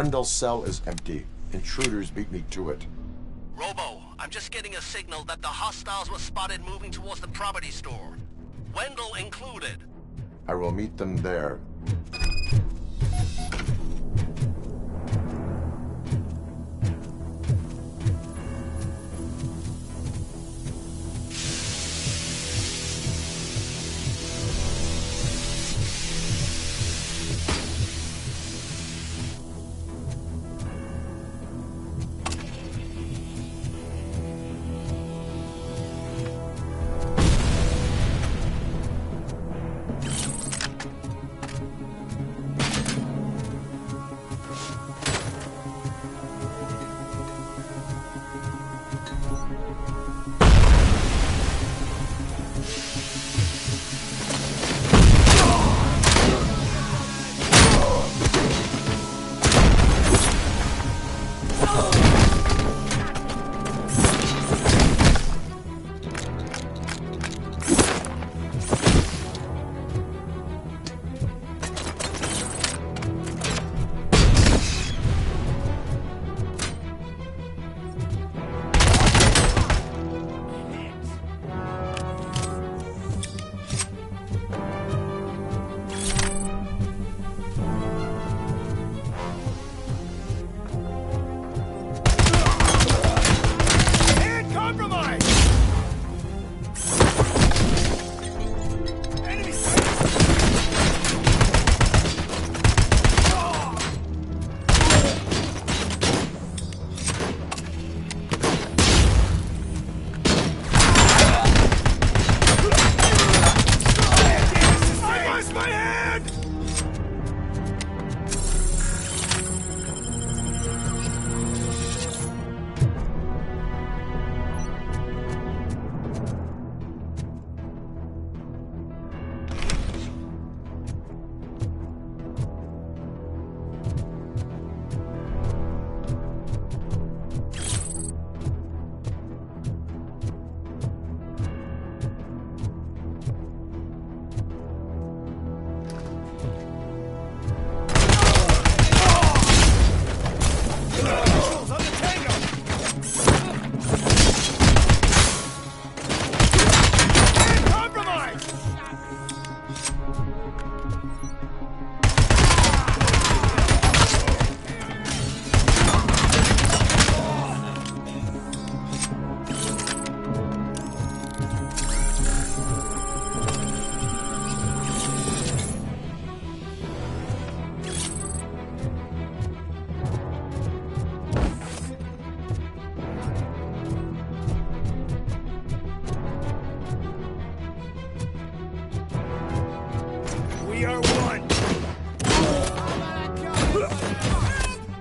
S6: Wendell's cell is empty. Intruders beat me to it.
S3: Robo, I'm just getting a signal that the hostiles were spotted moving towards the property store. Wendell included.
S6: I will meet them there.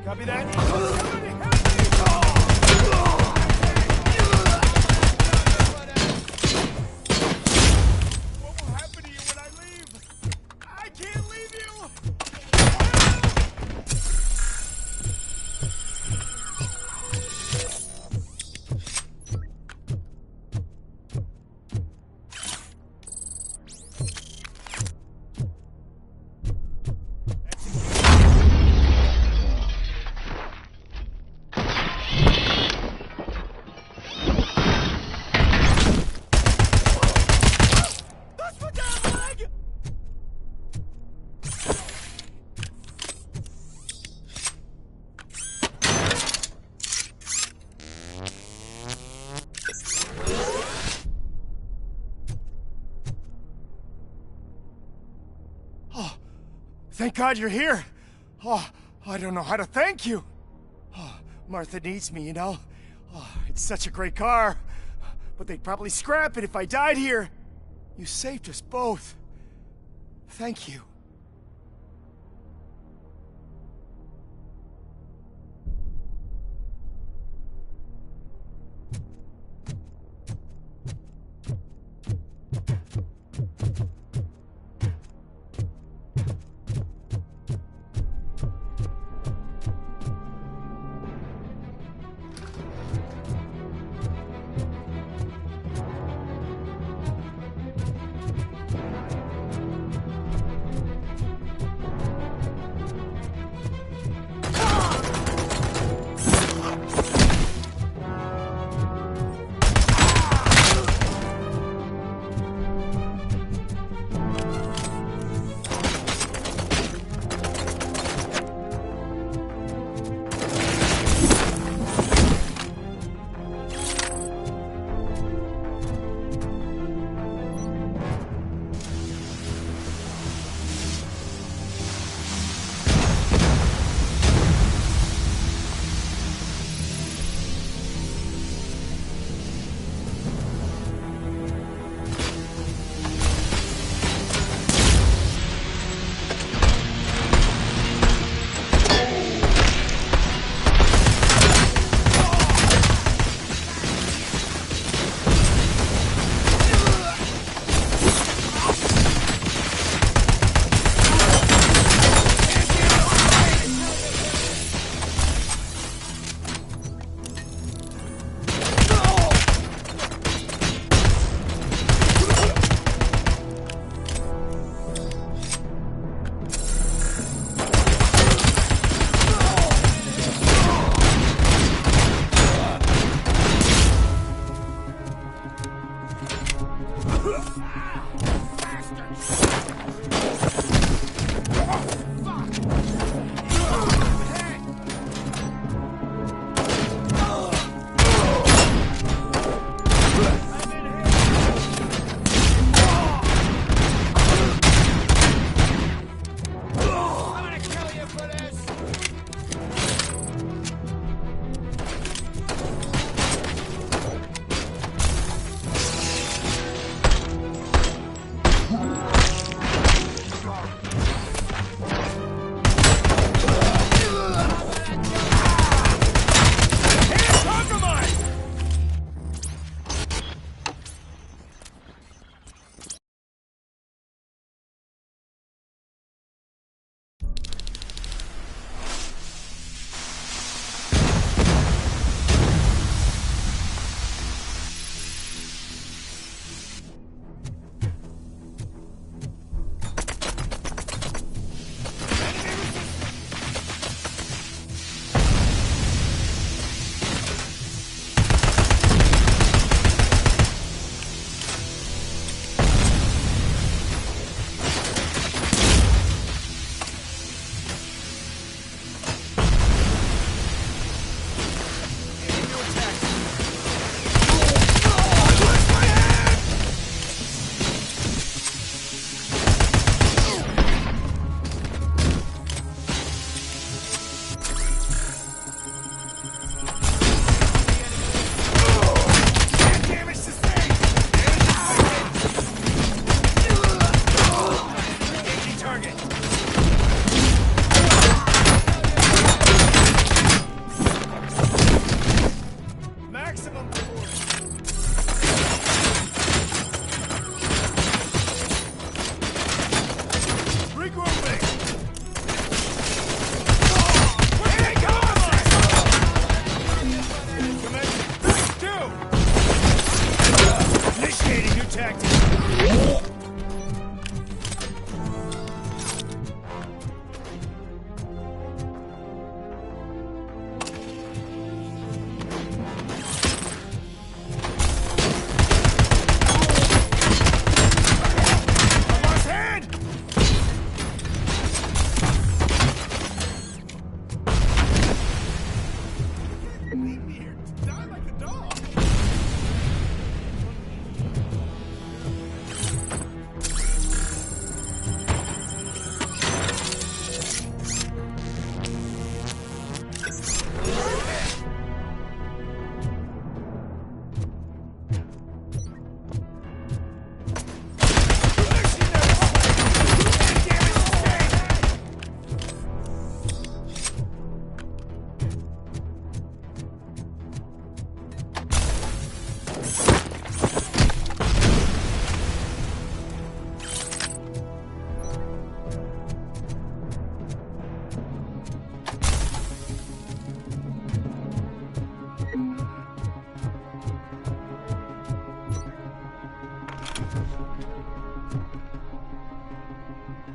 S20: Copy that. What will happen to you when I leave? I can't leave you! Thank God you're here. Oh, I don't know how to thank you. Oh, Martha needs me, you know. Oh, it's such a great car. But they'd probably scrap it if I died here. You saved us both. Thank you.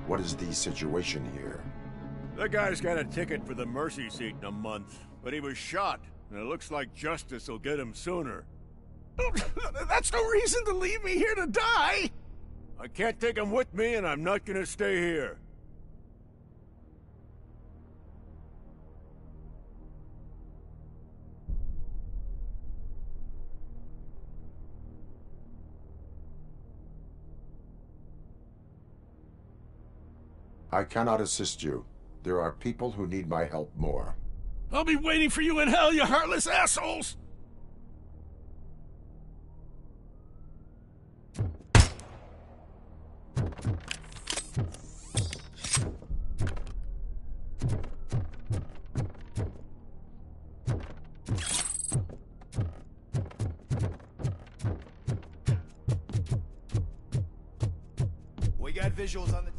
S6: What is the situation here?
S16: That guy's got a ticket for the mercy seat in a month, but he was shot, and it looks like justice will get him sooner.
S20: That's no reason to leave me here to die!
S16: I can't take him with me, and I'm not gonna stay here.
S6: I cannot assist you. There are people who need my help more.
S20: I'll be waiting for you in hell, you heartless assholes!
S19: We got visuals on the...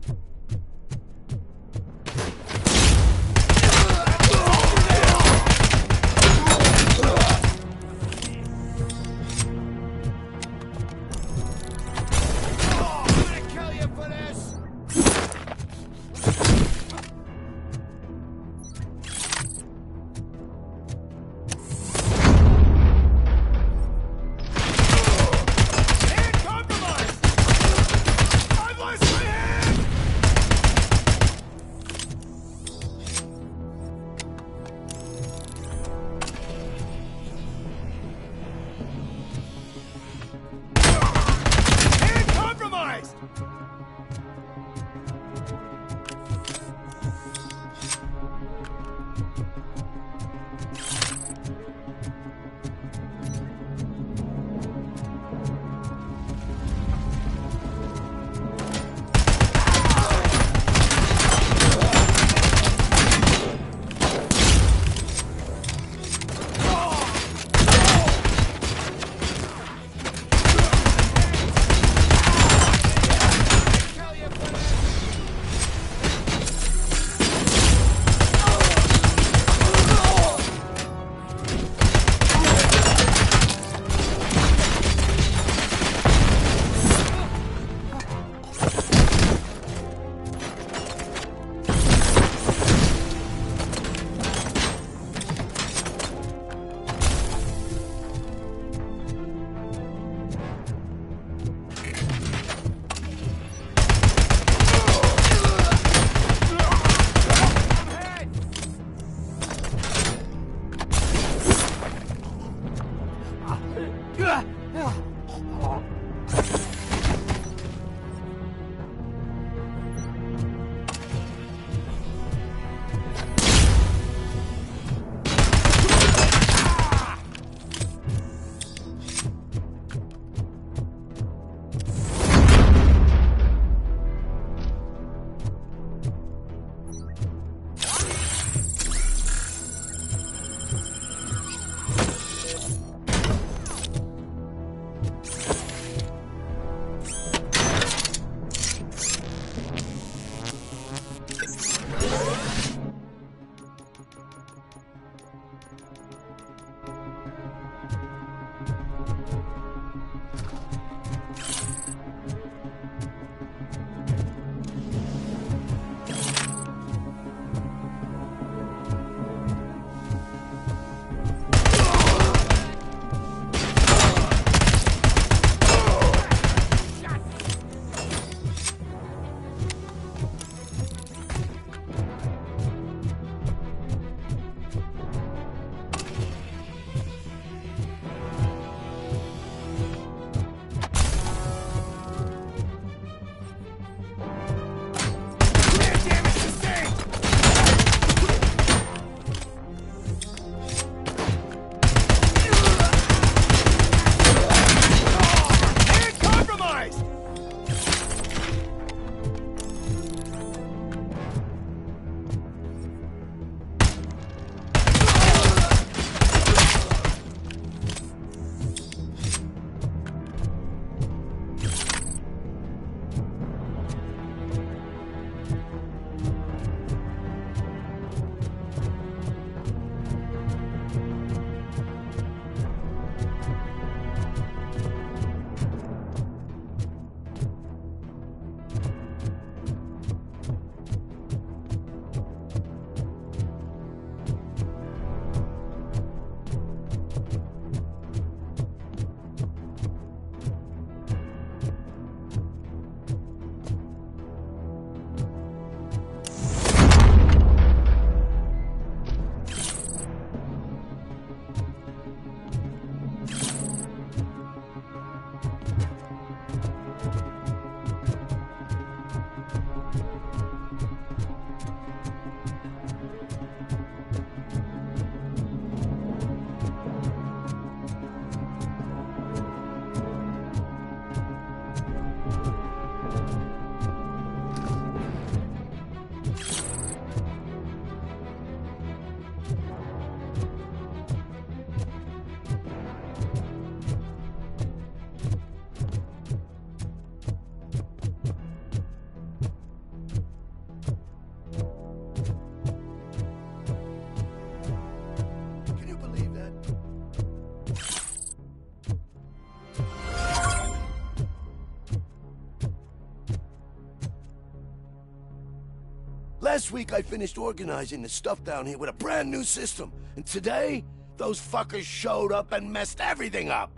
S1: Last week I finished organizing the stuff down here with a brand new system. And today, those fuckers showed up and messed everything up.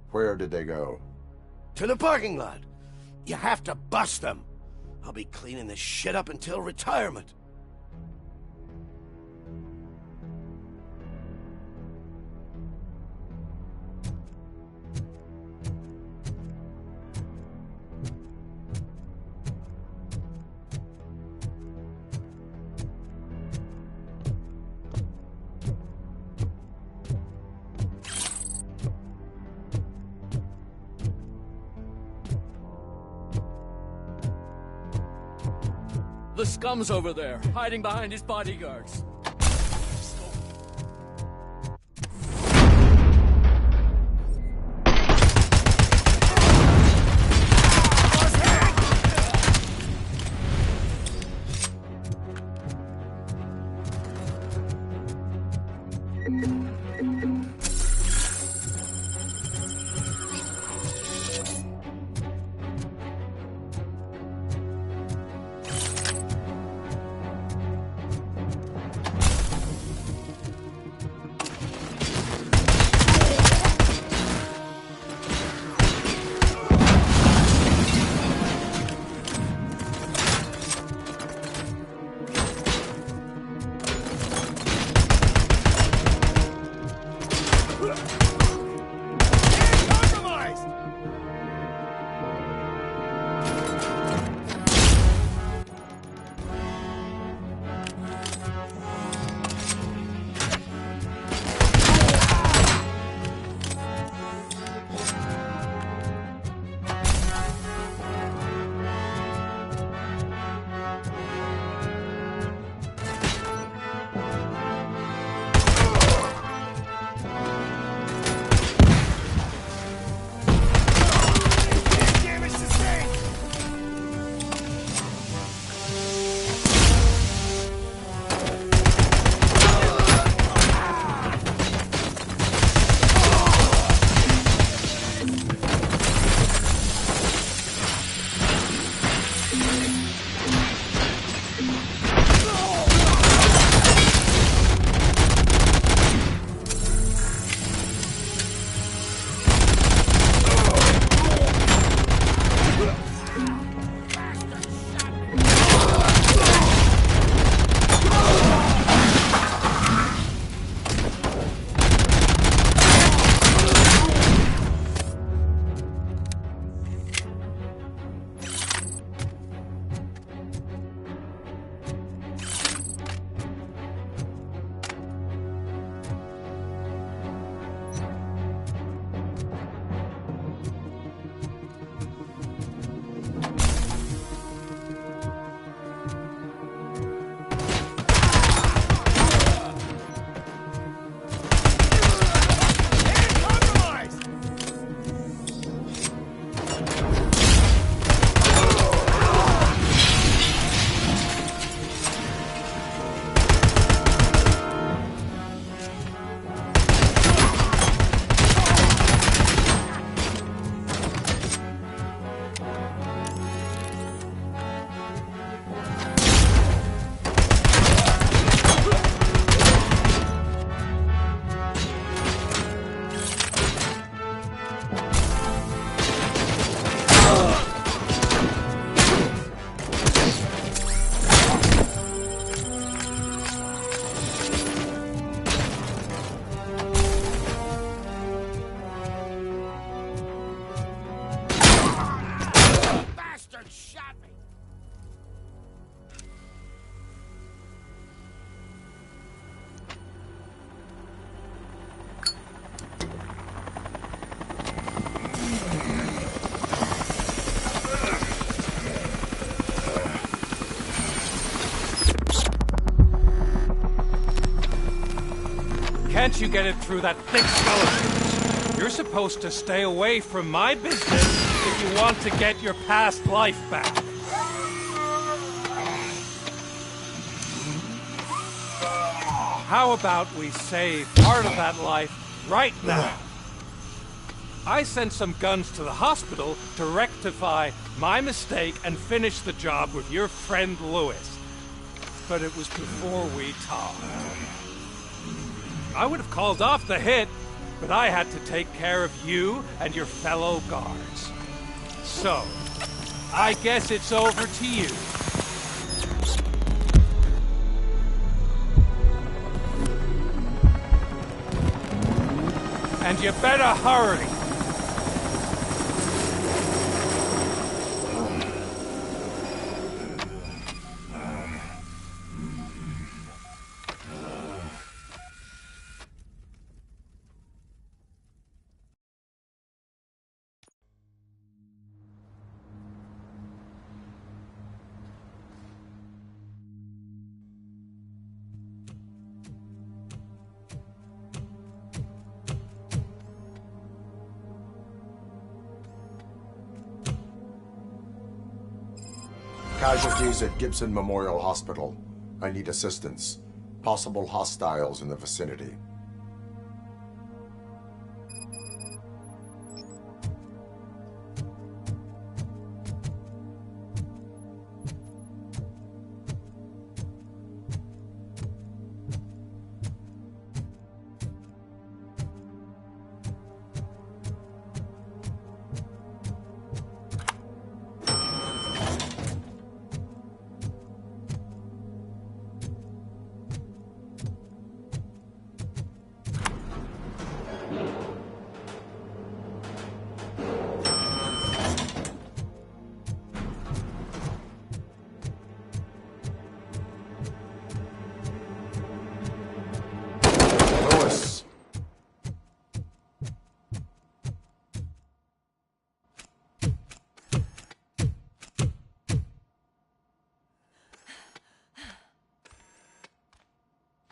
S6: Where did they go?
S1: To the parking lot. You have to bust them. I'll be cleaning this shit up until retirement.
S12: The scum's over there, hiding behind his bodyguards.
S21: Can't you get it through that thick skeleton? You're supposed to stay away from my business if you want to get your past life back. How about we save part of that life right now? I sent some guns to the hospital to rectify my mistake and finish the job with your friend Lewis. but it was before we talked. I would have called off the hit, but I had to take care of you and your fellow guards. So, I guess it's over to you. And you better hurry.
S6: Casualties at Gibson Memorial Hospital. I need assistance. Possible hostiles in the vicinity.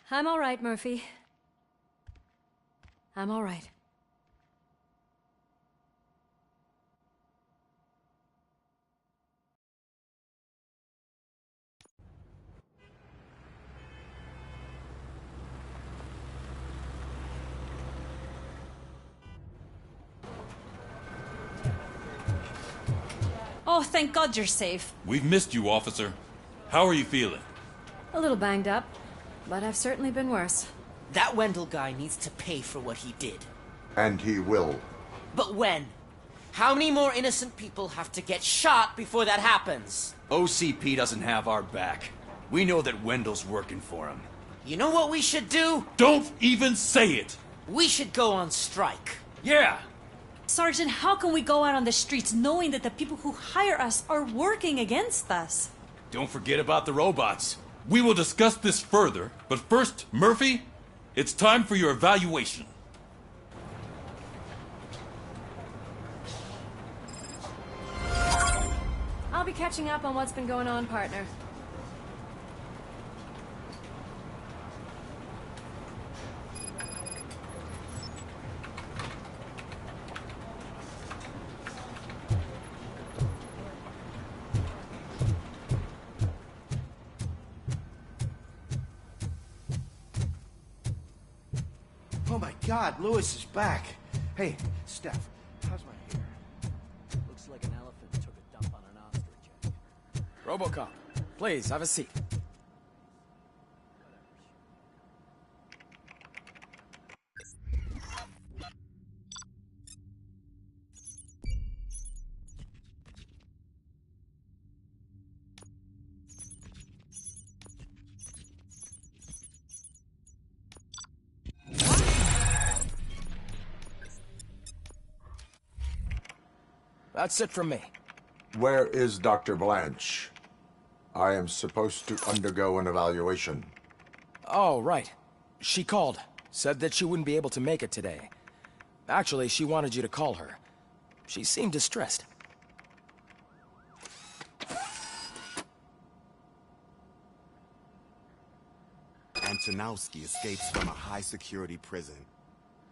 S17: I'm all right, Murphy. I'm all right.
S10: Oh, thank God you're safe.
S7: We've missed you, officer. How are you feeling?
S17: A little banged up, but I've certainly been worse.
S18: That Wendell guy needs to pay for what he did.
S6: And he will.
S18: But when? How many more innocent people have to get shot before that happens?
S19: OCP doesn't have our back. We know that Wendell's working for him.
S18: You know what we should do?
S7: Don't even say it!
S18: We should go on strike.
S19: Yeah!
S10: Sergeant, how can we go out on the streets knowing that the people who hire us are working against us?
S19: Don't forget about the robots.
S7: We will discuss this further, but first, Murphy, it's time for your evaluation.
S17: I'll be catching up on what's been going on, partner.
S1: Oh my God, Lewis is back. Hey, Steph, how's my hair?
S12: Looks like an elephant took a dump on an ostrich.
S13: Robocop, please, have a seat. That's it from me.
S6: Where is Dr. Blanche? I am supposed to undergo an evaluation.
S13: Oh, right. She called. Said that she wouldn't be able to make it today. Actually, she wanted you to call her. She seemed distressed.
S2: Antonowski escapes from a high-security prison.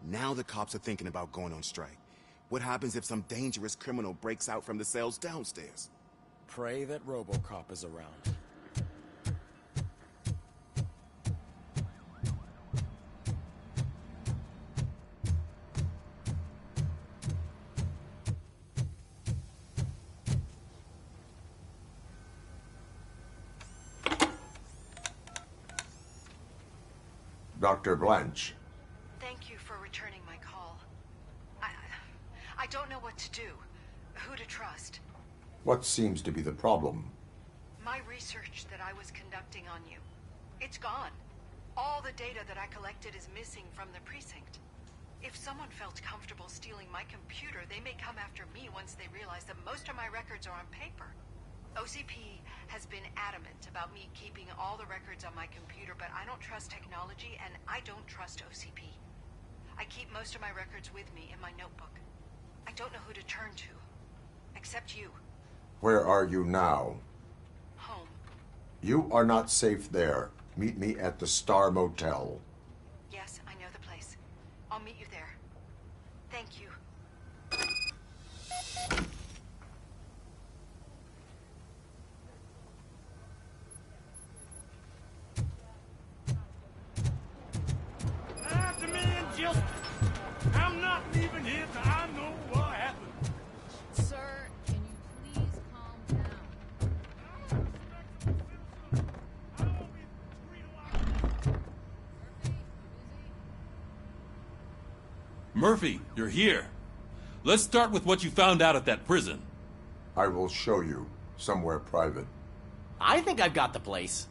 S2: Now the cops are thinking about going on strike. What happens if some dangerous criminal breaks out from the cells downstairs?
S13: Pray that Robocop is around.
S6: Dr. Blanche.
S4: Thank you for returning my call. I don't know what to do. Who to trust.
S6: What seems to be the problem?
S4: My research that I was conducting on you. It's gone. All the data that I collected is missing from the precinct. If someone felt comfortable stealing my computer, they may come after me once they realize that most of my records are on paper. OCP has been adamant about me keeping all the records on my computer, but I don't trust technology and I don't trust OCP. I keep most of my records with me in my notebook. I don't know who to turn to, except you.
S6: Where are you now?
S4: Home.
S6: You are not safe there. Meet me at the Star Motel.
S4: Yes, I know the place. I'll meet you there. Thank you.
S16: I demand justice. I'm not leaving here till I know what happened.
S5: Sir, can you please calm down?
S7: Murphy, you're here. Let's start with what you found out at that prison.
S6: I will show you, somewhere private.
S18: I think I've got the place.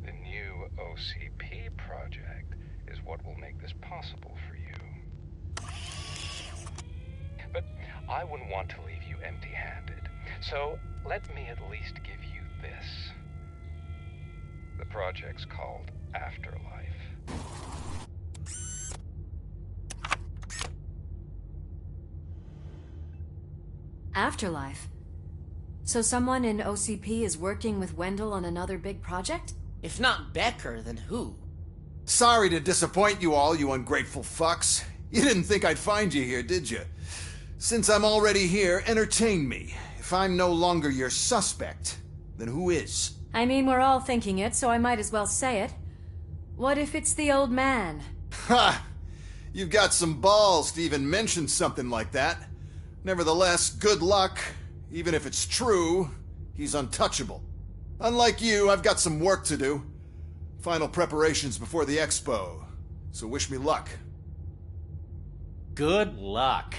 S9: The new OCP project is what will make this possible for you. But I wouldn't want to leave you empty-handed. So let me at least give you this. The project's called Afterlife.
S17: Afterlife? So someone in OCP is working with Wendell on another big project?
S18: If not Becker, then who?
S15: Sorry to disappoint you all, you ungrateful fucks. You didn't think I'd find you here, did you? Since I'm already here, entertain me. If I'm no longer your suspect, then who is?
S17: I mean, we're all thinking it, so I might as well say it. What if it's the old man?
S15: Ha! You've got some balls to even mention something like that. Nevertheless, good luck. Even if it's true, he's untouchable. Unlike you, I've got some work to do. Final preparations before the expo. So wish me luck.
S18: Good luck.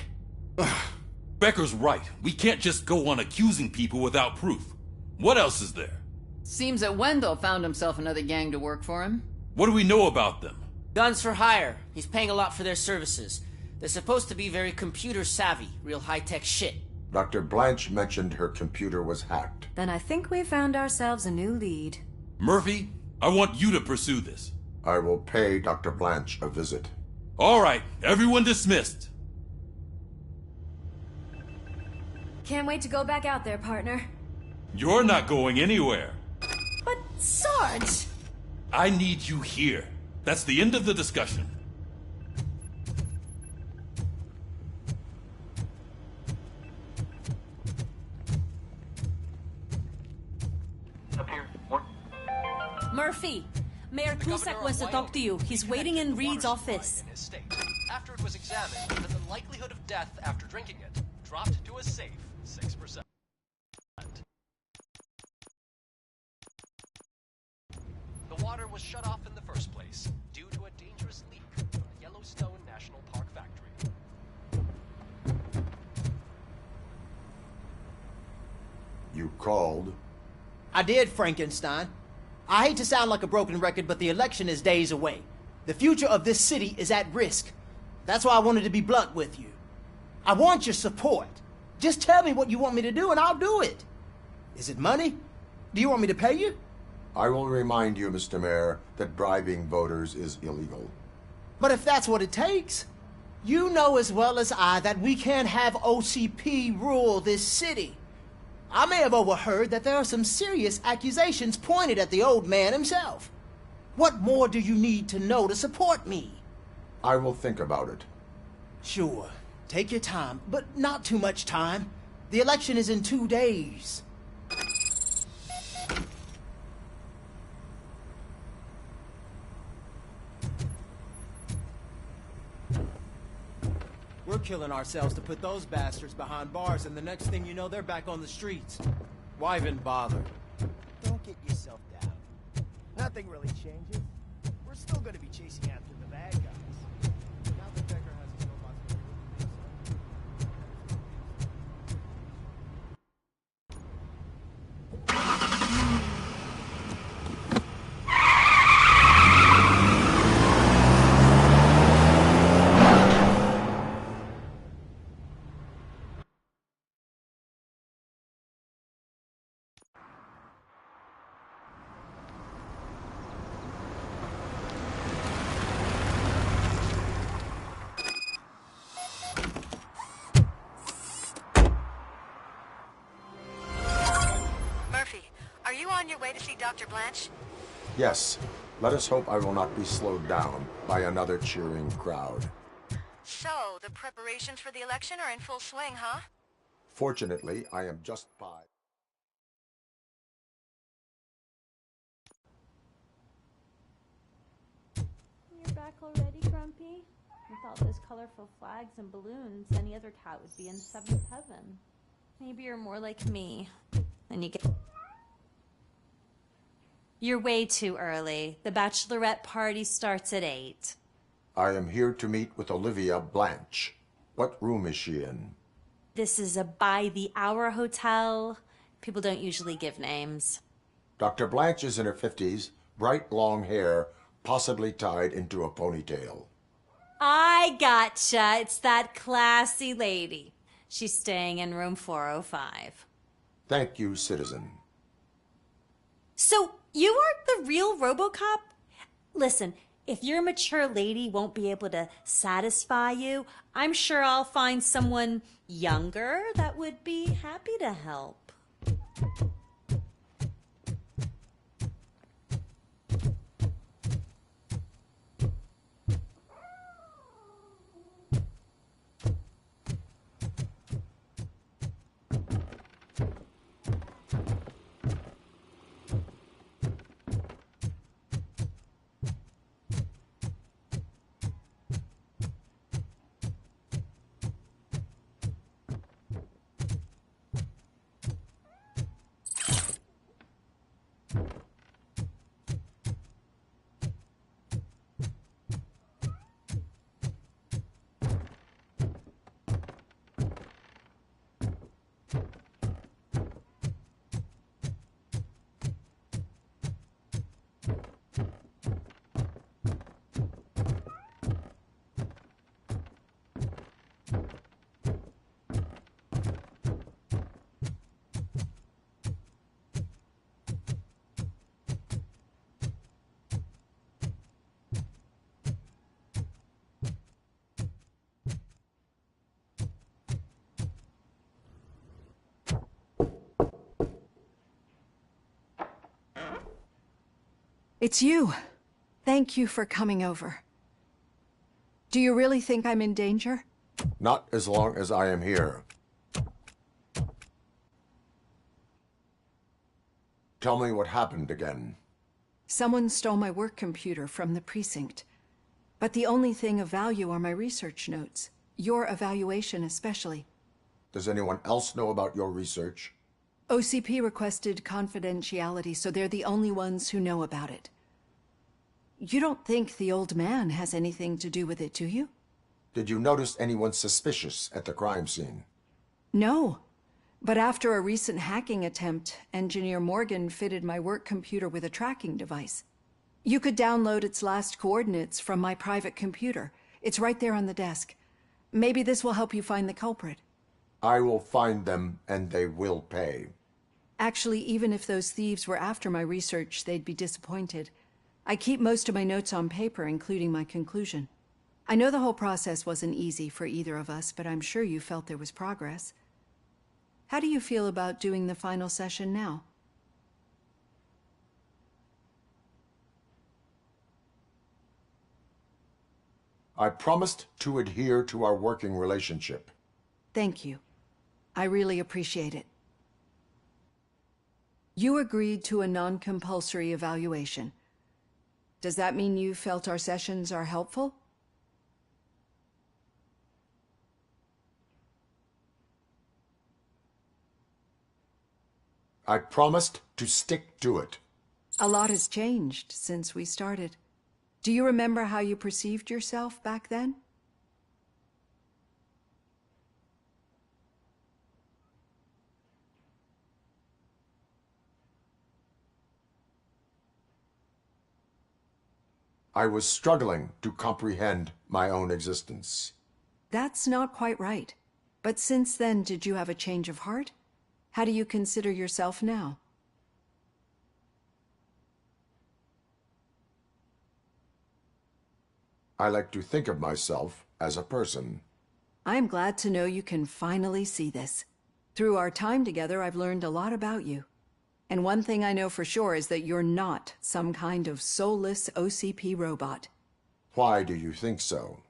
S7: Becker's right. We can't just go on accusing people without proof. What else is there?
S23: Seems that Wendell found himself another gang to work for him.
S7: What do we know about them?
S18: Guns for hire. He's paying a lot for their services. They're supposed to be very computer savvy, real high-tech shit.
S6: Dr. Blanche mentioned her computer was hacked.
S17: Then I think we found ourselves a new lead.
S7: Murphy, I want you to pursue this.
S6: I will pay Dr. Blanche a visit.
S7: All right, everyone dismissed.
S17: Can't wait to go back out there, partner.
S7: You're not going anywhere.
S17: But, Sarge!
S7: I need you here. That's the end of the discussion.
S10: Murphy, Mayor Cusack wants to talk to you. He's waiting in Reed's office.
S24: After it was examined, the likelihood of death after drinking it dropped to a safe 6%. The water was shut off in the first place due to a dangerous leak from the Yellowstone National Park factory.
S6: You called?
S14: I did, Frankenstein. I hate to sound like a broken record, but the election is days away. The future of this city is at risk. That's why I wanted to be blunt with you. I want your support. Just tell me what you want me to do and I'll do it. Is it money? Do you want me to pay you?
S6: I will remind you, Mr. Mayor, that bribing voters is illegal.
S14: But if that's what it takes, you know as well as I that we can't have OCP rule this city. I may have overheard that there are some serious accusations pointed at the old man himself. What more do you need to know to support me?
S6: I will think about it.
S14: Sure. Take your time, but not too much time. The election is in 2 days. We're killing ourselves to put those bastards behind bars, and the next thing you know, they're back on the streets. Why even bother?
S20: Don't get yourself down. Nothing really changes. We're still gonna be chasing after the bad guys. Now that Becker has his robots to
S4: Murphy, are you on your way to see Dr. Blanche?
S6: Yes. Let us hope I will not be slowed down by another cheering crowd.
S4: So, the preparations for the election are in full swing, huh?
S6: Fortunately, I am just by.
S3: You're back already, Grumpy? With all those colorful flags and balloons, any other cat would be in seventh heaven. Maybe you're more like me. Then you get...
S10: You're way too early. The bachelorette party starts at 8.
S6: I am here to meet with Olivia Blanche. What room is she in?
S10: This is a by-the-hour hotel. People don't usually give names.
S6: Dr. Blanche is in her 50s, bright long hair, possibly tied into a ponytail.
S10: I gotcha. It's that classy lady. She's staying in room 405.
S6: Thank you, citizen.
S10: So, you aren't the real Robocop? Listen, if your mature lady won't be able to satisfy you, I'm sure I'll find someone younger that would be happy to help.
S8: It's you. Thank you for coming over. Do you really think I'm in danger?
S6: Not as long as I am here. Tell me what happened again.
S8: Someone stole my work computer from the precinct. But the only thing of value are my research notes. Your evaluation especially.
S6: Does anyone else know about your research?
S8: OCP requested confidentiality, so they're the only ones who know about it. You don't think the old man has anything to do with it, do you?
S6: Did you notice anyone suspicious at the crime scene?
S8: No. But after a recent hacking attempt, Engineer Morgan fitted my work computer with a tracking device. You could download its last coordinates from my private computer. It's right there on the desk. Maybe this will help you find the culprit.
S6: I will find them, and they will pay.
S8: Actually, even if those thieves were after my research, they'd be disappointed. I keep most of my notes on paper, including my conclusion. I know the whole process wasn't easy for either of us, but I'm sure you felt there was progress. How do you feel about doing the final session now?
S6: I promised to adhere to our working relationship.
S8: Thank you. I really appreciate it. You agreed to a non-compulsory evaluation. Does that mean you felt our sessions are helpful?
S6: I promised to stick to it.
S8: A lot has changed since we started. Do you remember how you perceived yourself back then?
S6: I was struggling to comprehend my own existence.
S8: That's not quite right. But since then, did you have a change of heart? How do you consider yourself now?
S6: I like to think of myself as a person.
S8: I'm glad to know you can finally see this. Through our time together, I've learned a lot about you. And one thing I know for sure is that you're not some kind of soulless OCP robot.
S6: Why do you think so?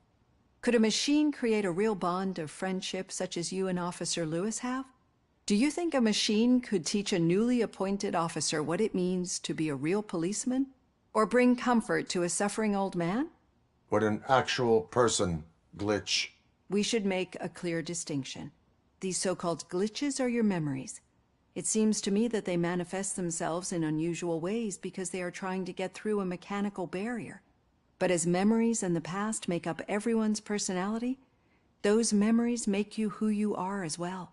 S8: Could a machine create a real bond of friendship such as you and Officer Lewis have? Do you think a machine could teach a newly appointed officer what it means to be a real policeman? Or bring comfort to a suffering old man?
S6: Would an actual person glitch?
S8: We should make a clear distinction. These so-called glitches are your memories. It seems to me that they manifest themselves in unusual ways because they are trying to get through a mechanical barrier. But as memories and the past make up everyone's personality, those memories make you who you are as well.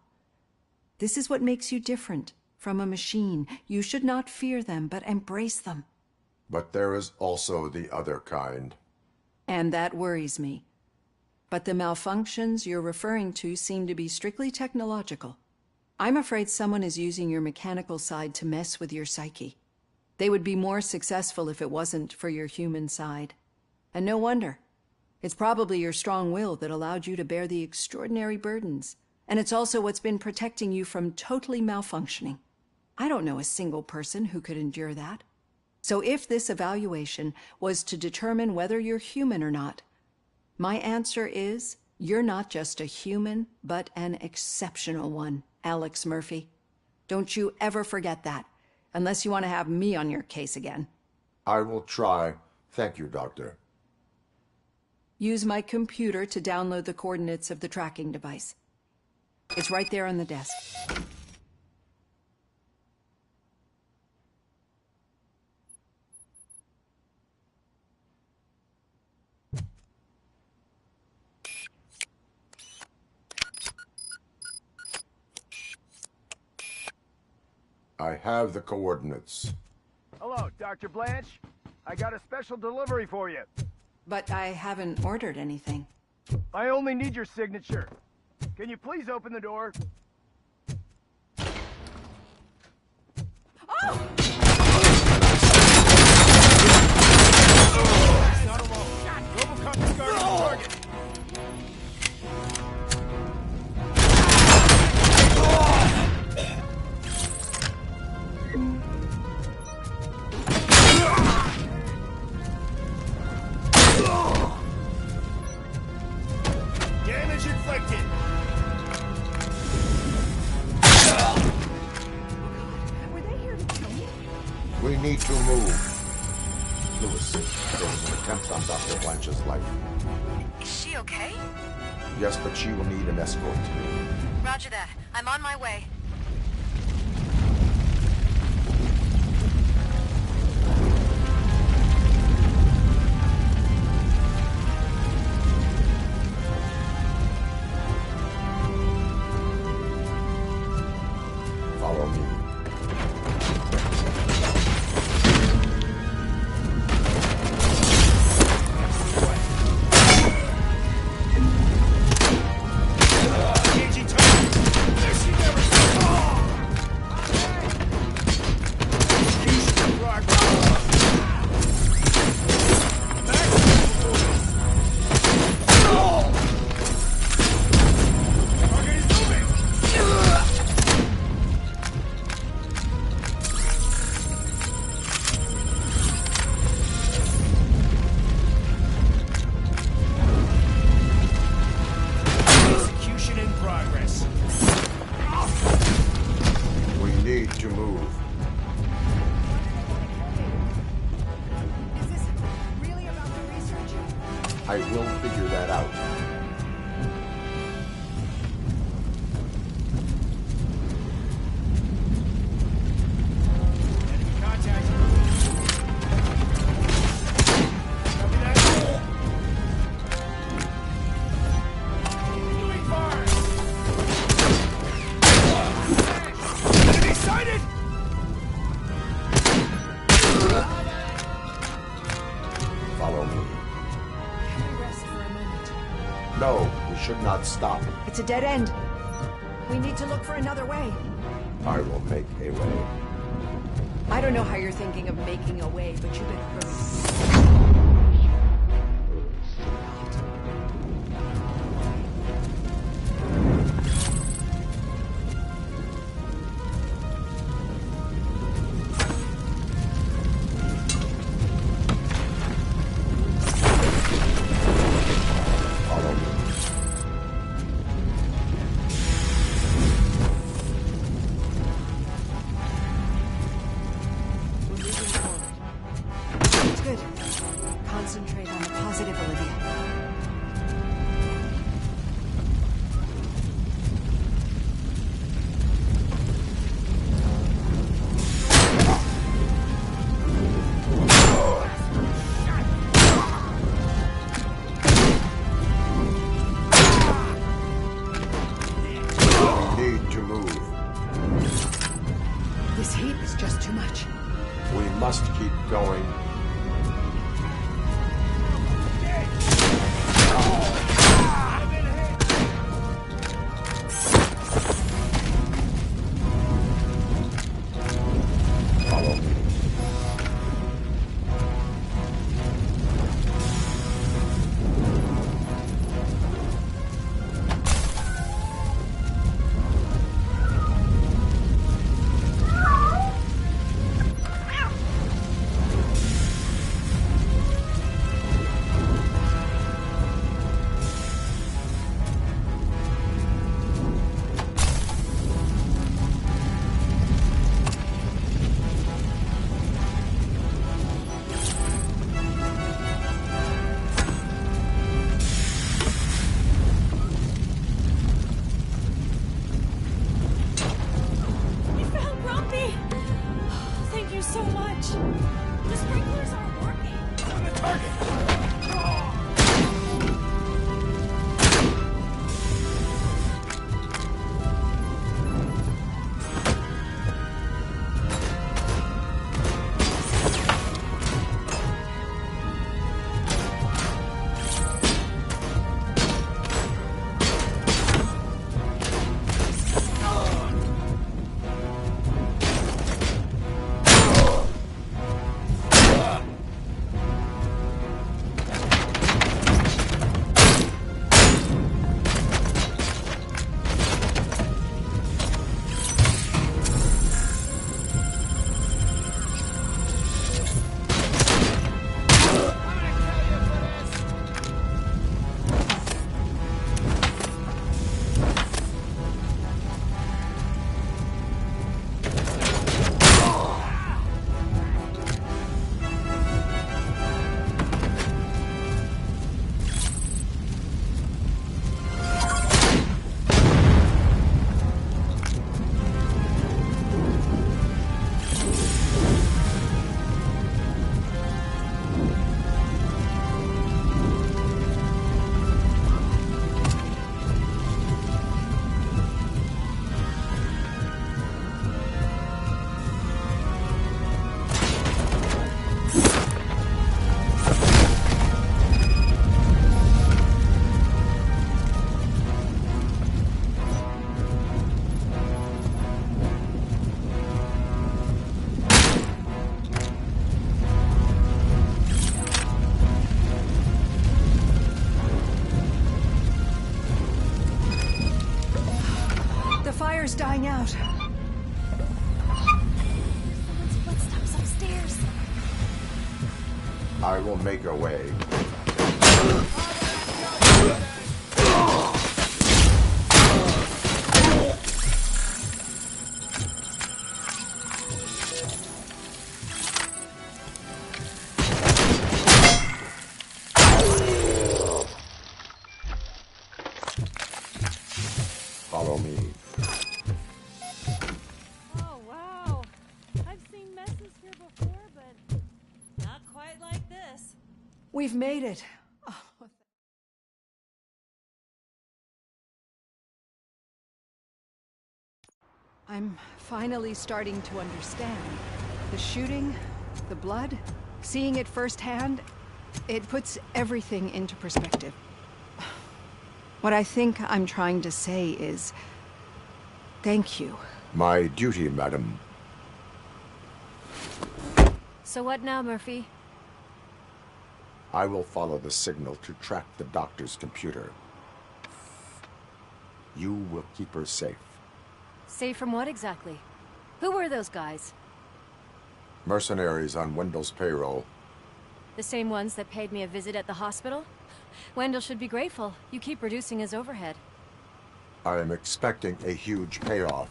S8: This is what makes you different from a machine. You should not fear them, but embrace them.
S6: But there is also the other kind.
S8: And that worries me. But the malfunctions you're referring to seem to be strictly technological. I'm afraid someone is using your mechanical side to mess with your psyche. They would be more successful if it wasn't for your human side. And no wonder. It's probably your strong will that allowed you to bear the extraordinary burdens. And it's also what's been protecting you from totally malfunctioning. I don't know a single person who could endure that. So if this evaluation was to determine whether you're human or not, my answer is you're not just a human, but an exceptional one, Alex Murphy. Don't you ever forget that, unless you want to have me on your case again.
S6: I will try. Thank you, Doctor.
S8: Use my computer to download the coordinates of the tracking device. It's right there on the desk.
S6: I have the coordinates.
S20: Hello, Dr. Blanche. I got a special delivery for you.
S8: But I haven't ordered anything.
S20: I only need your signature. Can you please open the door?
S5: Oh!
S20: He's not alone. Robocop is guarding the target. Damage inflicted.
S5: Were they here to kill me?
S6: We need to move. Lewis, there was an attempt on Dr. Blanche's life.
S4: Is she okay?
S6: Yes, but she will need an escort.
S4: Roger that. I'm on my way.
S6: Follow me.
S20: Engaging target. There she never Execution progress. Target is moving. Execution in progress.
S6: We need to move.
S5: Is this really about the research?
S6: I will figure that out. No, we should not stop.
S8: It's a dead end. We need to look for another way.
S6: I will make a way.
S8: I don't know how you're thinking of making a way, but you better hurry. Concentrate on the positive, Olivia.
S6: Need to move.
S8: This heat is just too much.
S6: We must keep going.
S8: fire's dying out.
S3: Someone's footsteps upstairs.
S6: I will make a way. Follow me.
S3: Oh, wow. I've seen messes here before, but not quite like this.
S8: We've made it. Oh. I'm finally starting to understand. The shooting, the blood, seeing it firsthand, it puts everything into perspective. What I think I'm trying to say is, thank you.
S6: My duty, madam.
S17: So what now, Murphy?
S6: I will follow the signal to track the doctor's computer. You will keep her safe.
S17: Safe from what exactly? Who were those guys?
S6: Mercenaries on Wendell's payroll.
S17: The same ones that paid me a visit at the hospital? Wendell should be grateful. You keep reducing his overhead.
S6: I am expecting a huge payoff.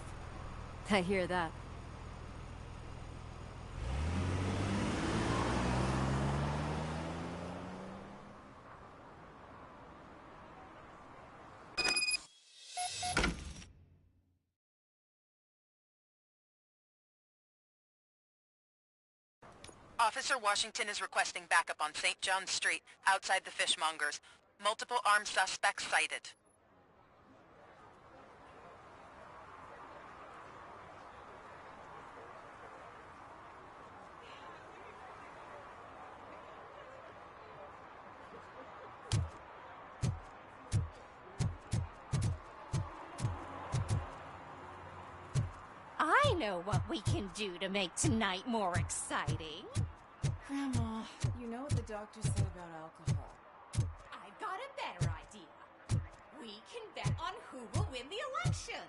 S17: I hear that.
S11: Officer Washington is requesting backup on St. John's Street, outside the fishmongers. Multiple armed suspects sighted.
S19: I know what we can do to make tonight more exciting.
S21: Grandma, you know what the doctors say about alcohol.
S19: I've got a better idea. We can bet on who will win the election.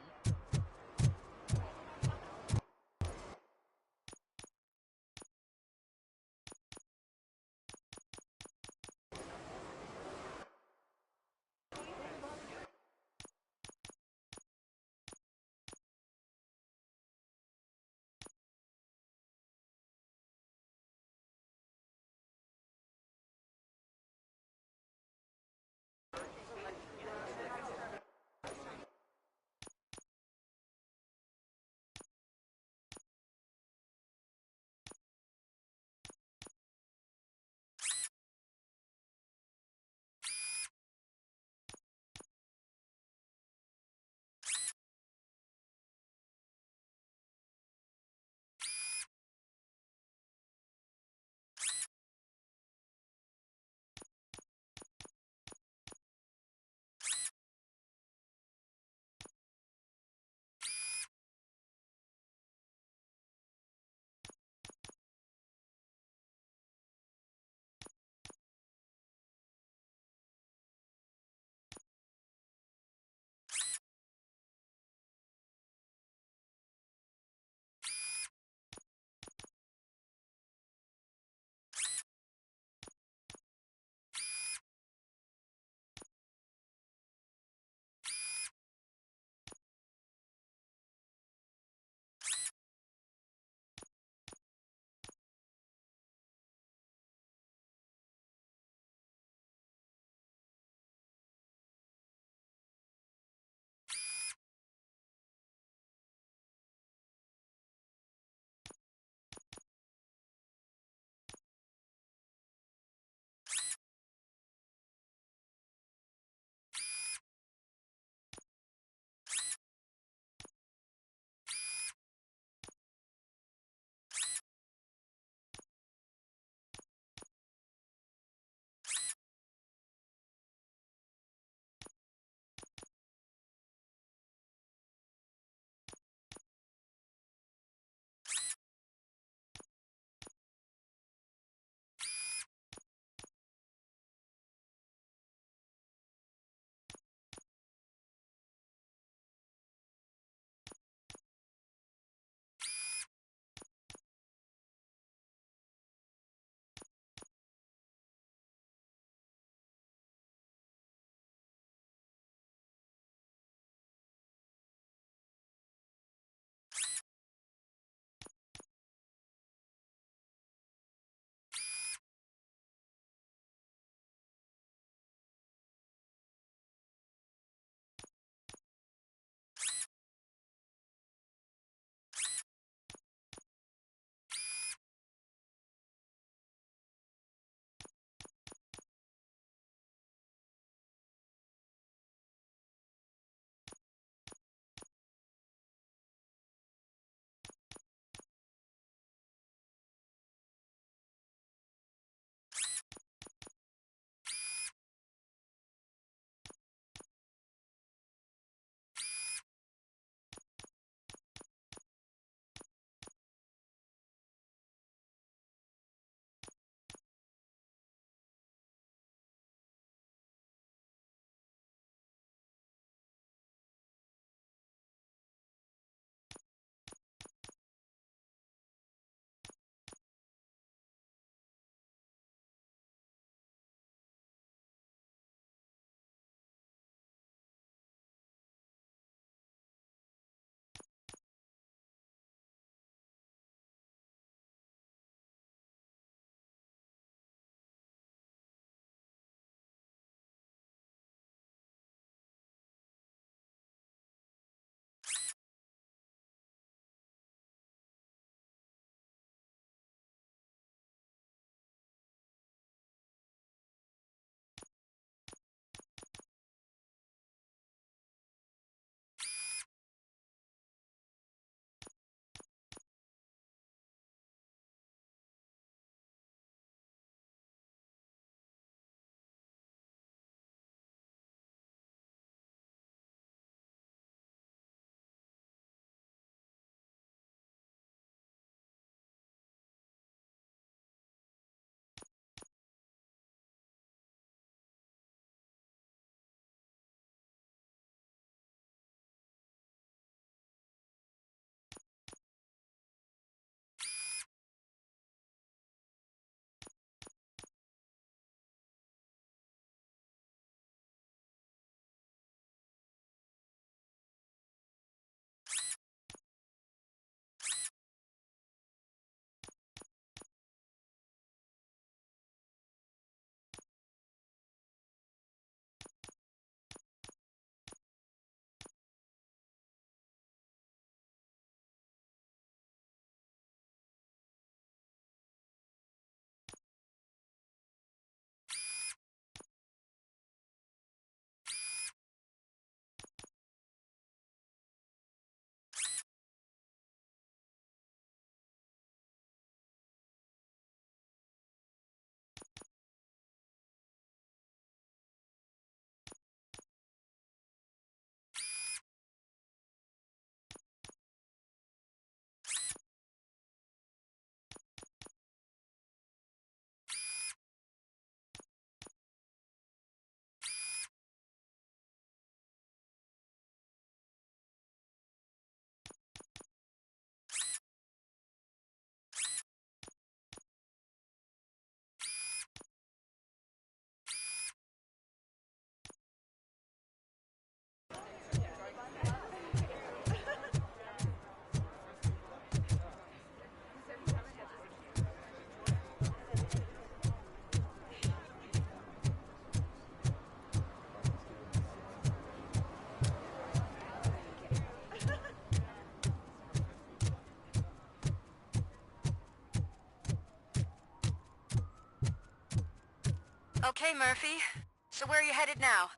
S11: Okay, Murphy. So where are you headed now?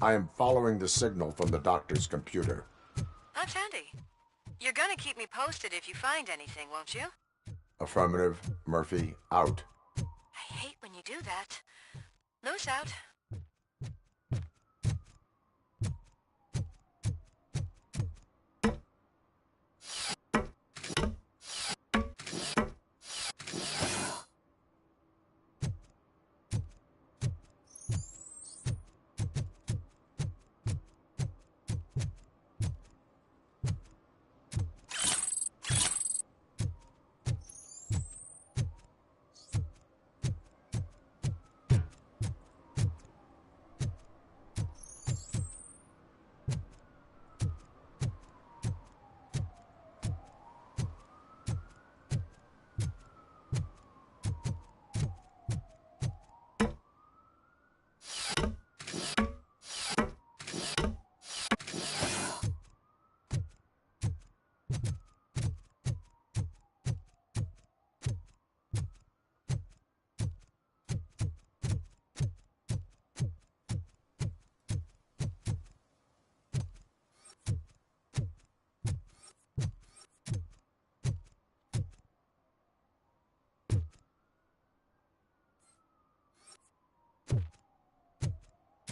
S6: I am following the signal from the doctor's computer.
S11: That's handy. You're gonna keep me posted if you find anything, won't you?
S6: Affirmative. Murphy, out.
S11: I hate when you do that. Loose out.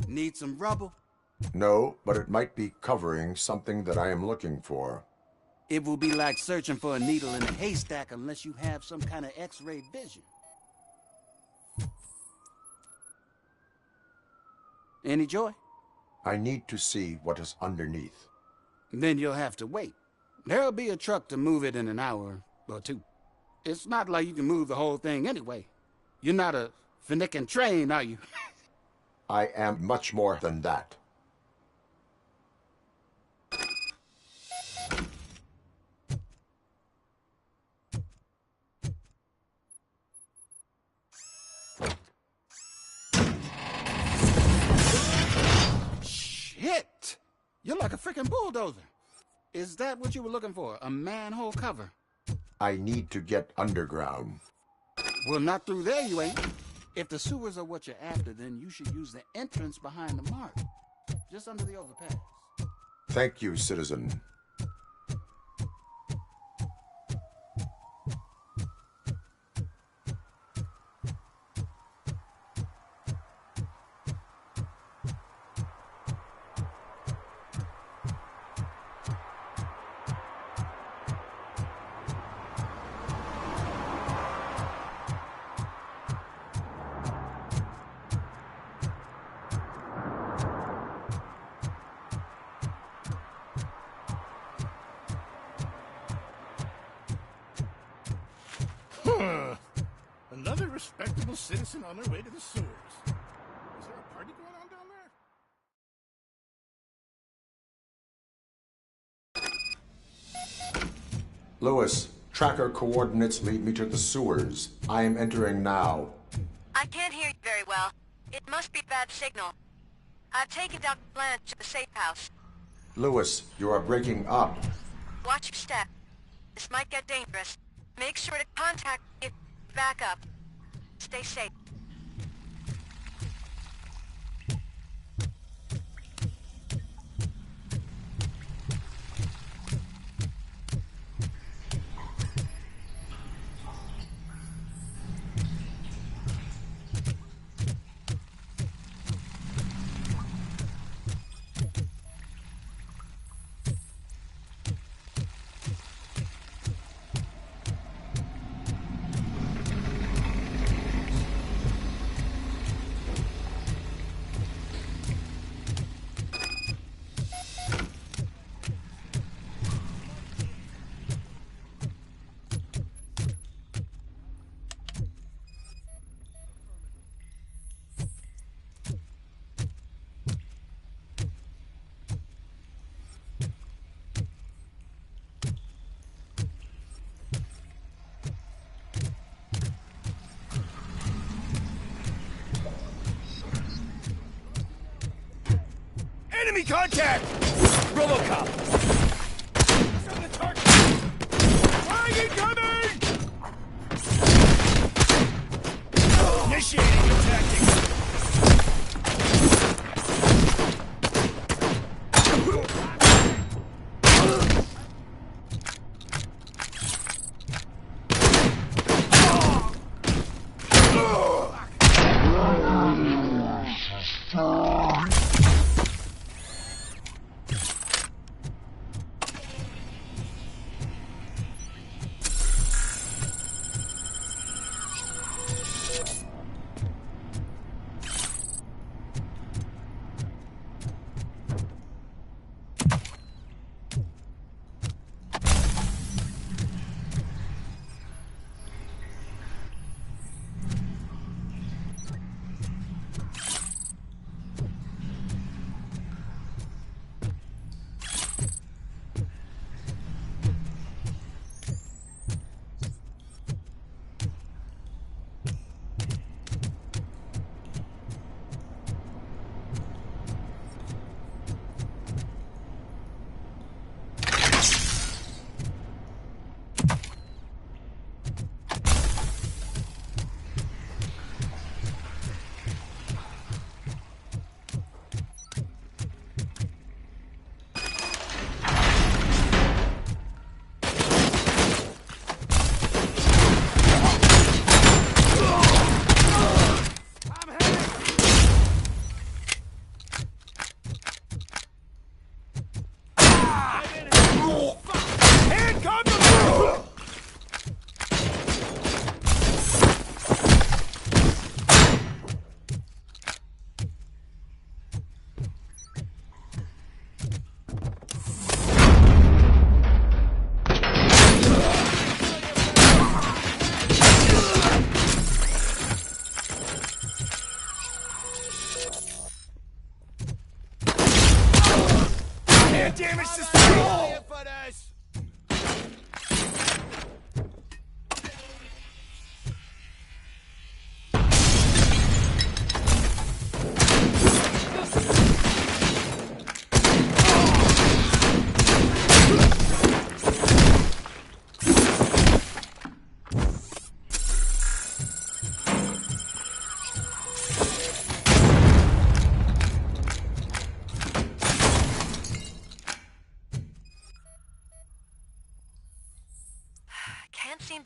S1: Need some rubble?
S6: No, but it might be covering something that I am looking for.
S1: It will be like searching for a needle in a haystack unless you have some kind of X-ray vision. Any joy?
S6: I need to see what is underneath.
S1: Then you'll have to wait. There'll be a truck to move it in an hour or two. It's not like you can move the whole thing anyway. You're not a finicking train, are you?
S6: I am much more than that.
S1: Shit! You're like a freaking bulldozer. Is that what you were looking for? A manhole cover?
S6: I need to get underground.
S1: Well, not through there, you ain't. If the sewers are what you're after, then you should use the entrance behind the mark. Just under the overpass.
S6: Thank you, citizen.
S16: Another respectable citizen on their way to the sewers. Is there a party going on down there?
S6: Lewis, tracker coordinates lead me to the sewers. I am entering now.
S11: I can't hear you very well. It must be bad signal. I've taken Dr. Blanche to the safe house.
S6: Lewis, you are breaking up.
S11: Watch your step. This might get dangerous. Make sure to contact me if you back up. Stay safe.
S20: Enemy contact! Robocop! From the target! Flag incoming! Initiating the tactics!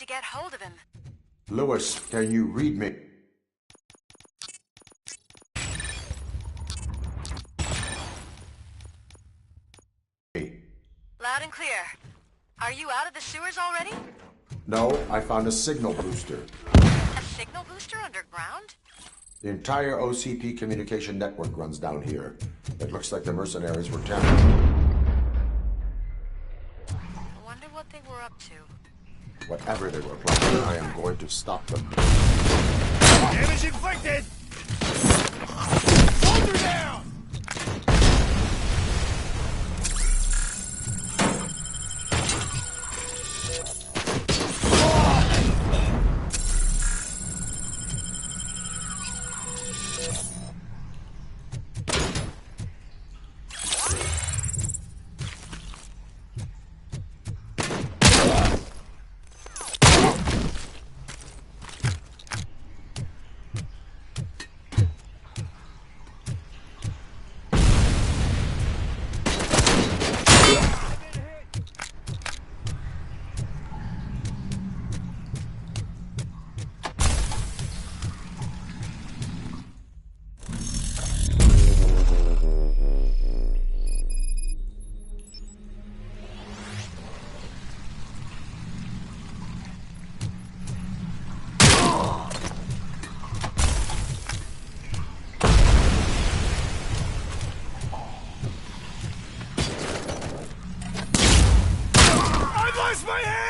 S11: get hold of him.
S6: Lewis, can you read me?
S11: Loud and clear. Are you out of the sewers already?
S6: No, I found a signal booster.
S11: A signal booster underground?
S6: The entire OCP communication network runs down here. It looks like the mercenaries were tapped.
S11: I wonder what they were up to.
S6: Whatever they were planning, I am going to stop them.
S20: Damage inflicted! Hold her down! My hand!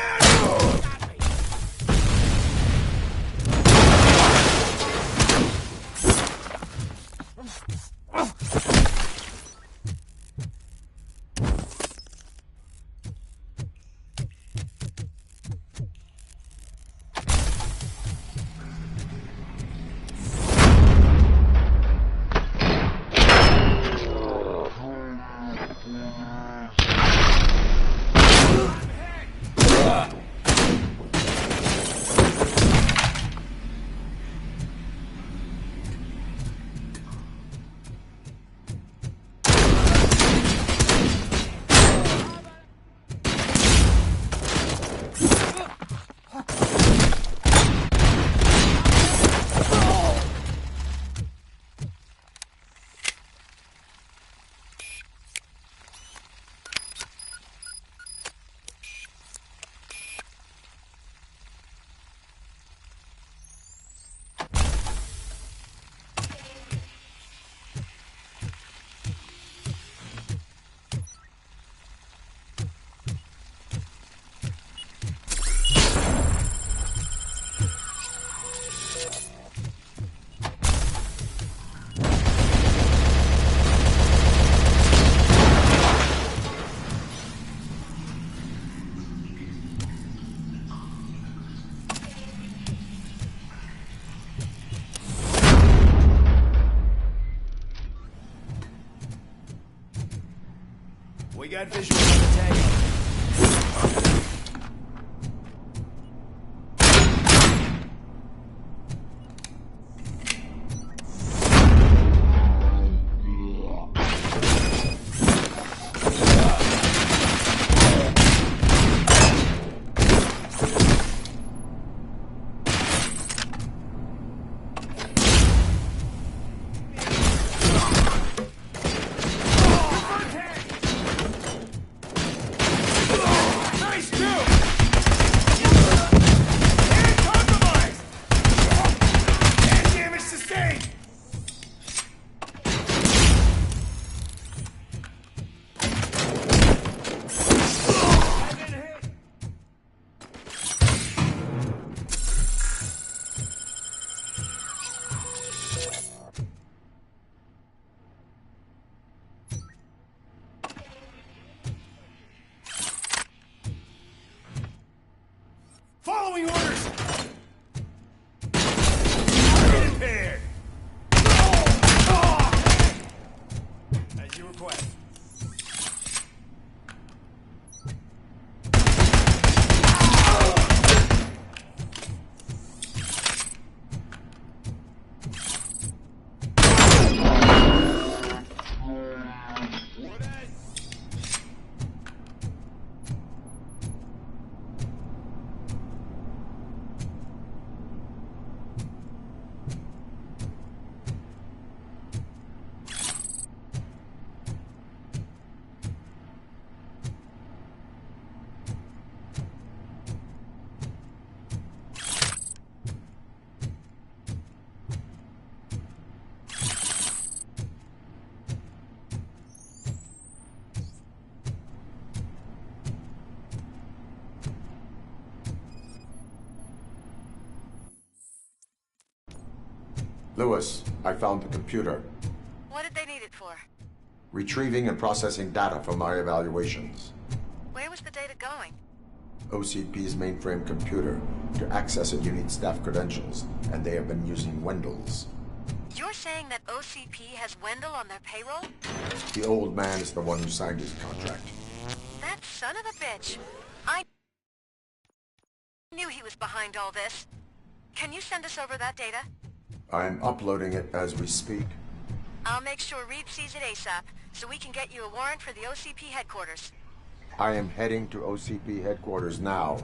S20: We got visuals on the tango.
S6: Lewis, I found the computer.
S11: What did they need it for?
S6: Retrieving and processing data from my evaluations.
S11: Where was the data going?
S6: OCP's mainframe computer. To access it, you need staff credentials, and they have been using Wendell's.
S11: You're saying that OCP has Wendell on their payroll?
S6: The old man is the one who signed his contract.
S11: That son of a bitch. I knew he was behind all this. Can you send us over that data?
S6: I'm uploading it as we speak.
S11: I'll make sure Reed sees it ASAP, so we can get you a warrant for the OCP headquarters.
S6: I am heading to OCP headquarters now.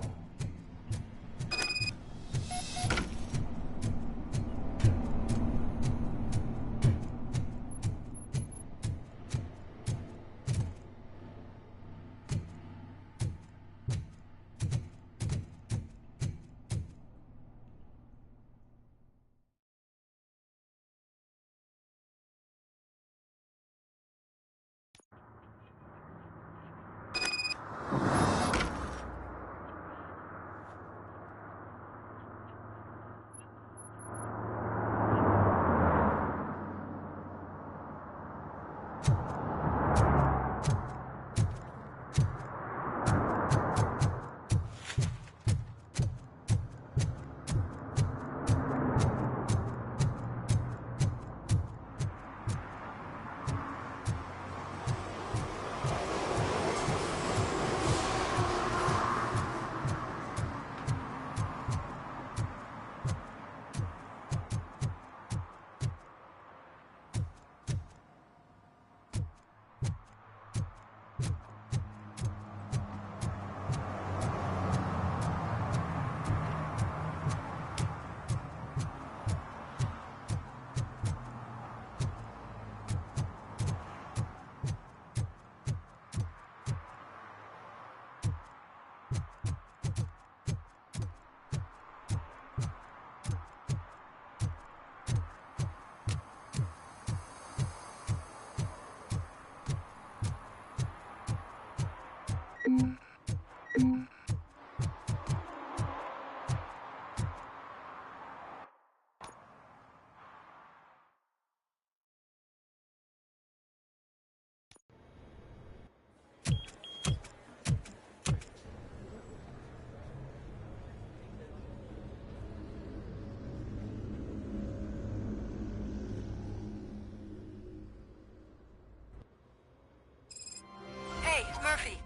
S11: Murphy,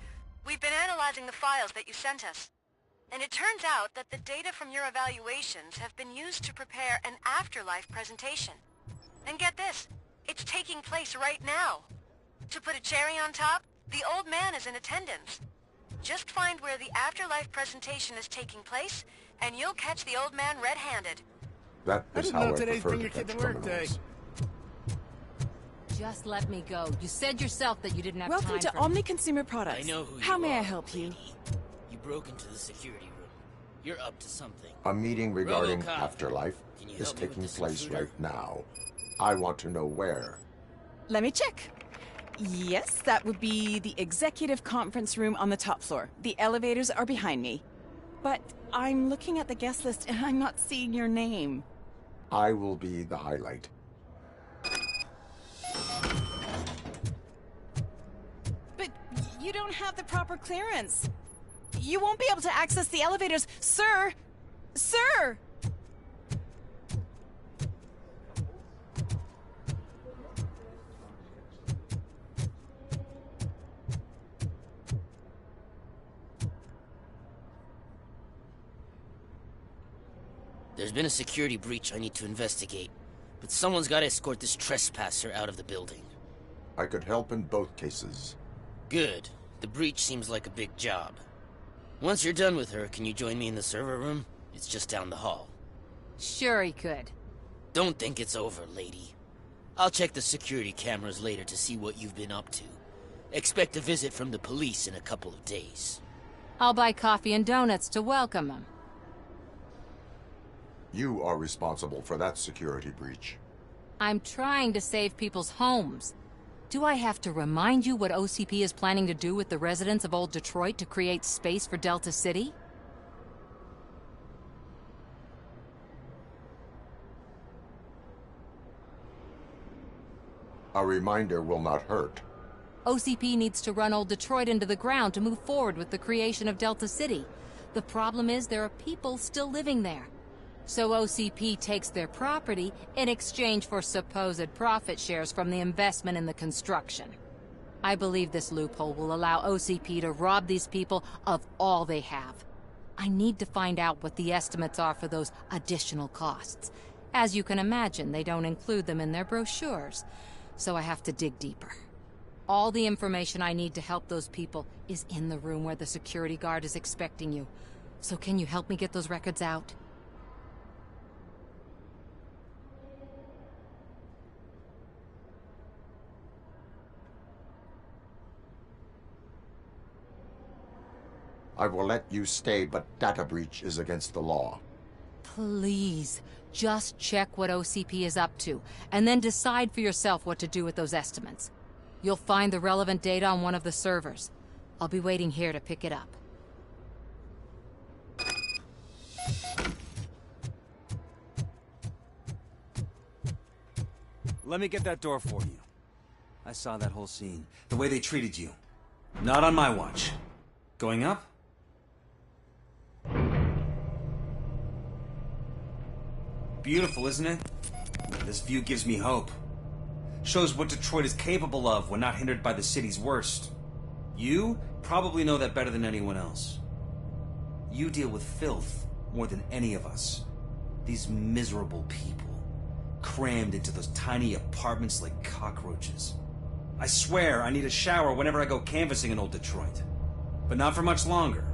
S11: we've been analyzing the files that you sent us. And it turns out that the data from your evaluations have been used to prepare an afterlife presentation. And get this, it's taking place right now. To put a cherry on top, the old man is in attendance. Just find where the afterlife presentation is taking place, and you'll catch the old man red-handed.
S6: That is how I prefer to catch criminals.
S2: Just let me go. You said yourself that you didn't have
S21: Welcome
S2: time
S21: to
S2: for
S21: Omni Consumer Products.
S12: I know who
S21: How
S12: you
S21: may I
S12: are,
S21: help you?
S12: lady. You broke into the security room. You're up to something.
S6: A meeting regarding
S12: Robocop.
S6: afterlife
S12: Can you
S6: is
S12: help me with
S6: taking
S12: this
S6: place
S12: intruder?
S6: right now. I want to know where.
S21: Let me check. Yes, that would be the executive conference room on the top floor. The elevators are behind me. But I'm looking at the guest list and I'm not seeing your name.
S6: I will be the highlight.
S21: But you don't have the proper clearance. You won't be able to access the elevators, sir! Sir!
S12: There's been a security breach I need to investigate, but someone's got to escort this trespasser out of the building.
S6: I could help in both cases.
S12: Good. The breach seems like a big job. Once you're done with her, can you join me in the server room? It's just down the hall.
S2: Sure he could.
S12: Don't think it's over, lady. I'll check the security cameras later to see what you've been up to. Expect a visit from the police in a couple of days.
S2: I'll buy coffee and donuts to welcome him.
S6: You are responsible for that security breach.
S2: I'm trying to save people's homes. Do I have to remind you what OCP is planning to do with the residents of Old Detroit to create space for Delta City?
S6: A reminder will not hurt.
S2: OCP needs to run old Detroit into the ground to move forward with the creation of Delta City. The problem is there are people still living there. So OCP takes their property in exchange for supposed profit shares from the investment in the construction. I believe this loophole will allow OCP to rob these people of all they have. I need to find out what the estimates are for those additional costs. As you can imagine, they don't include them in their brochures, so I have to dig deeper. All the information I need to help those people is in the room where the security guard is expecting you. So can you help me get those records out?
S6: I will let you stay, but data breach is against the law.
S2: Please, just check what OCP is up to, and then decide for yourself what to do with those estimates. You'll find the relevant data on one of the servers. I'll be waiting here to pick it up.
S9: Let me get that door for you. I saw that whole scene. The way they treated you. Not on my watch. Going up? Beautiful, isn't it? This view gives me hope. Shows what Detroit is capable of when not hindered by the city's worst. You probably know that better than anyone else. You deal with filth more than any of us. These miserable people, crammed into those tiny apartments like cockroaches. I swear I need a shower whenever I go canvassing in old Detroit. But not for much longer.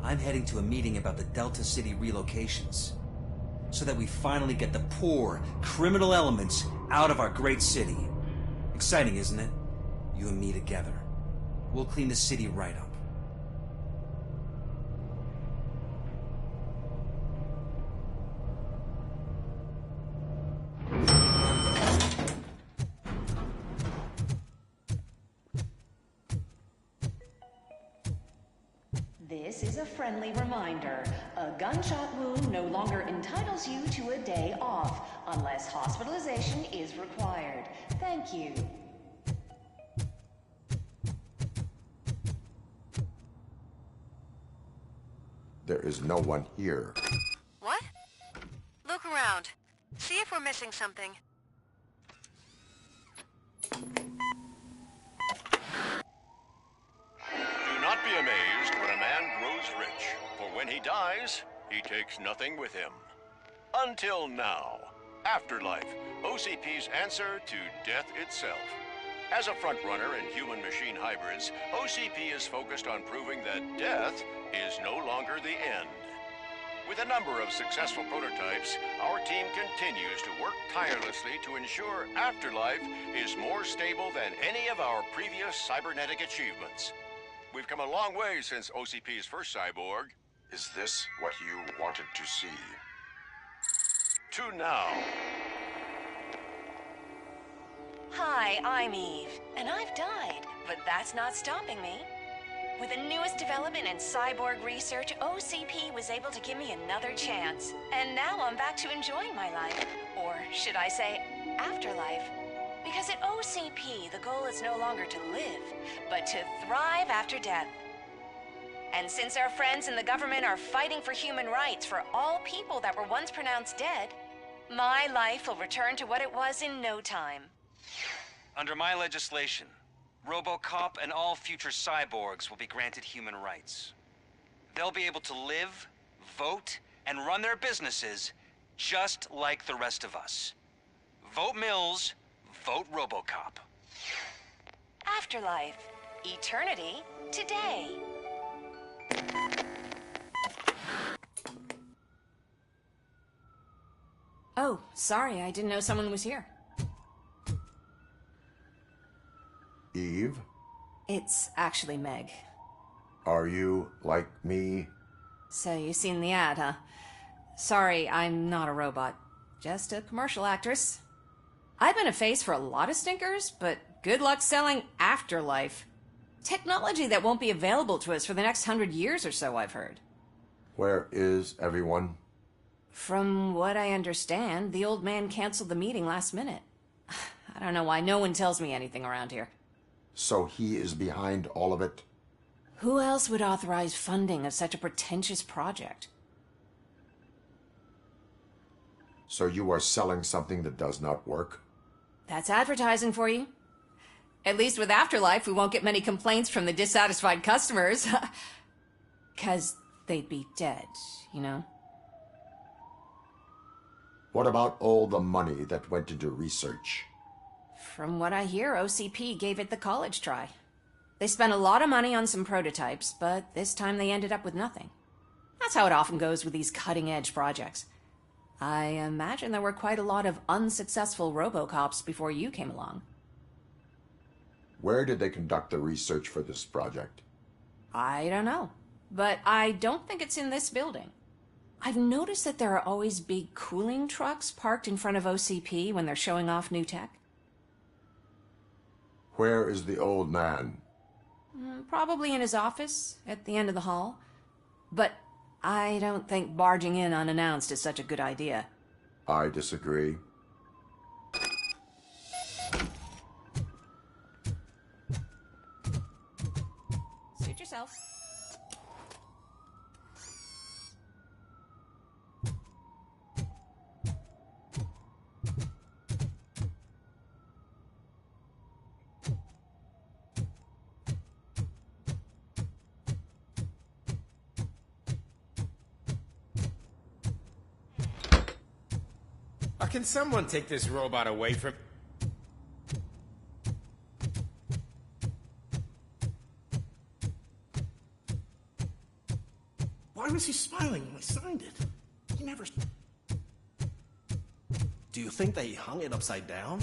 S9: I'm heading to a meeting about the Delta City relocations, so that we finally get the poor, criminal elements out of our great city. Exciting, isn't it? You and me together. We'll clean the city right up.
S13: This is a friendly reminder. A gunshot wound no longer entitles you to a day off, unless hospitalization is required. Thank you.
S6: There is no one here.
S11: What? Look around. See if we're missing something.
S15: Do not be amazed when a man grows rich, for when he dies, he takes nothing with him. Until now. Afterlife, OCP's answer to death itself. As a frontrunner in human-machine hybrids, OCP is focused on proving that death is no longer the end. With a number of successful prototypes, our team continues to work tirelessly to ensure Afterlife is more stable than any of our previous cybernetic achievements. We've come a long way since OCP's first cyborg.
S6: Is this what you wanted to see?
S15: To now.
S13: Hi, I'm Eve, and I've died, but that's not stopping me. With the newest development in cyborg research, OCP was able to give me another chance. And now I'm back to enjoying my life. Or should I say, afterlife. Because at OCP, the goal is no longer to live, but to thrive after death. And since our friends in the government are fighting for human rights for all people that were once pronounced dead, my life will return to what it was in no time.
S9: Under my legislation, Robocop and all future cyborgs will be granted human rights. They'll be able to live, vote, and run their businesses just like the rest of us. Vote Mills, vote Robocop.
S13: Afterlife. Eternity. Today.
S17: Oh, sorry, I didn't know someone was here.
S6: Eve?
S17: It's actually Meg.
S6: Are you like me?
S17: So you've seen the ad, huh? Sorry, I'm not a robot. Just a commercial actress. I've been a face for a lot of stinkers, but good luck selling Afterlife. Technology that won't be available to us for the next 100 years or so, I've heard.
S6: Where is everyone?
S17: From what I understand, the old man canceled the meeting last minute.
S13: I don't know why no one tells me anything around here.
S6: So he is behind all of it?
S13: Who else would authorize funding of such a pretentious project?
S6: So you are selling something that does not work?
S13: That's advertising for you. At least with Afterlife, we won't get many complaints from the dissatisfied customers. 'Cause they'd be dead, you know?
S6: What about all the money that went into research?
S13: From what I hear, OCP gave it the college try. They spent a lot of money on some prototypes, but this time they ended up with nothing. That's how it often goes with these cutting-edge projects. I imagine there were quite a lot of unsuccessful Robocops before you came along.
S6: Where did they conduct the research for this project?
S13: I don't know, but I don't think it's in this building. I've noticed that there are always big cooling trucks parked in front of OCP when they're showing off new tech.
S6: Where is the old man?
S13: Probably in his office, at the end of the hall. But I don't think barging in unannounced is such a good idea.
S6: I disagree.
S13: Suit yourself.
S7: Can someone take this robot away from...
S16: Why was he smiling when I signed it? He never... Do you think they hung it upside down?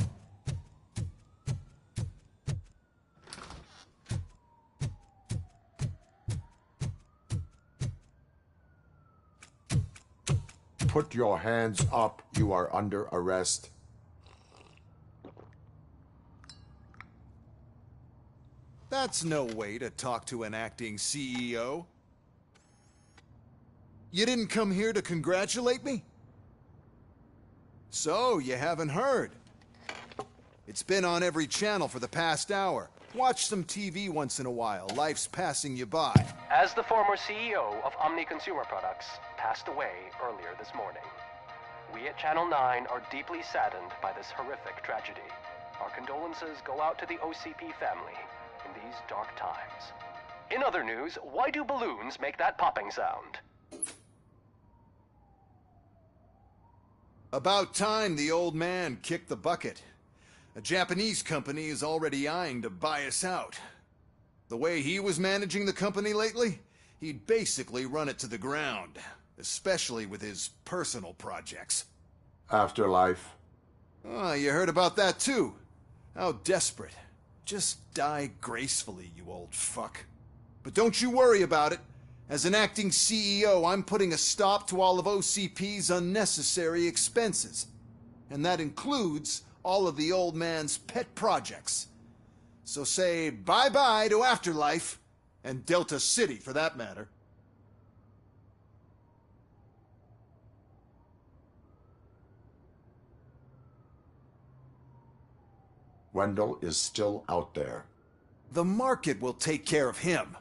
S6: Put your hands up. You are under arrest.
S18: That's no way to talk to an acting CEO. You didn't come here to congratulate me? So, you haven't heard. It's been on every channel for the past hour. Watch some TV once in a while. Life's passing you by.
S24: As the former CEO of Omni Consumer Products passed away earlier this morning, we at Channel 9 are deeply saddened by this horrific tragedy. Our condolences go out to the OCP family in these dark times. In other news, why do balloons make that popping sound?
S18: About time the old man kicked the bucket. A Japanese company is already eyeing to buy us out. The way he was managing the company lately, he'd basically run it to the ground, especially with his personal projects.
S6: Afterlife.
S18: Oh, you heard about that too. How desperate. Just die gracefully, you old fuck. But don't you worry about it. As an acting CEO, I'm putting a stop to all of OCP's unnecessary expenses. And that includes all of the old man's pet projects. So say bye-bye to Afterlife, and Delta City for that matter.
S6: Wendell is still out there.
S18: The market will take care of him.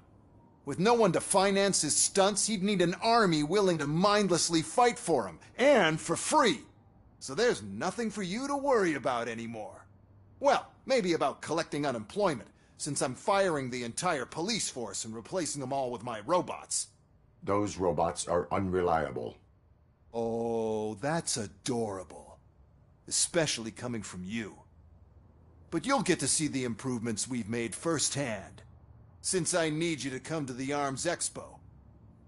S18: With no one to finance his stunts, he'd need an army willing to mindlessly fight for him, and for free. So there's nothing for you to worry about anymore. Well, maybe about collecting unemployment, since I'm firing the entire police force and replacing them all with my robots.
S6: Those robots are unreliable.
S18: Oh, that's adorable. Especially coming from you. But you'll get to see the improvements we've made firsthand, since I need you to come to the Arms Expo.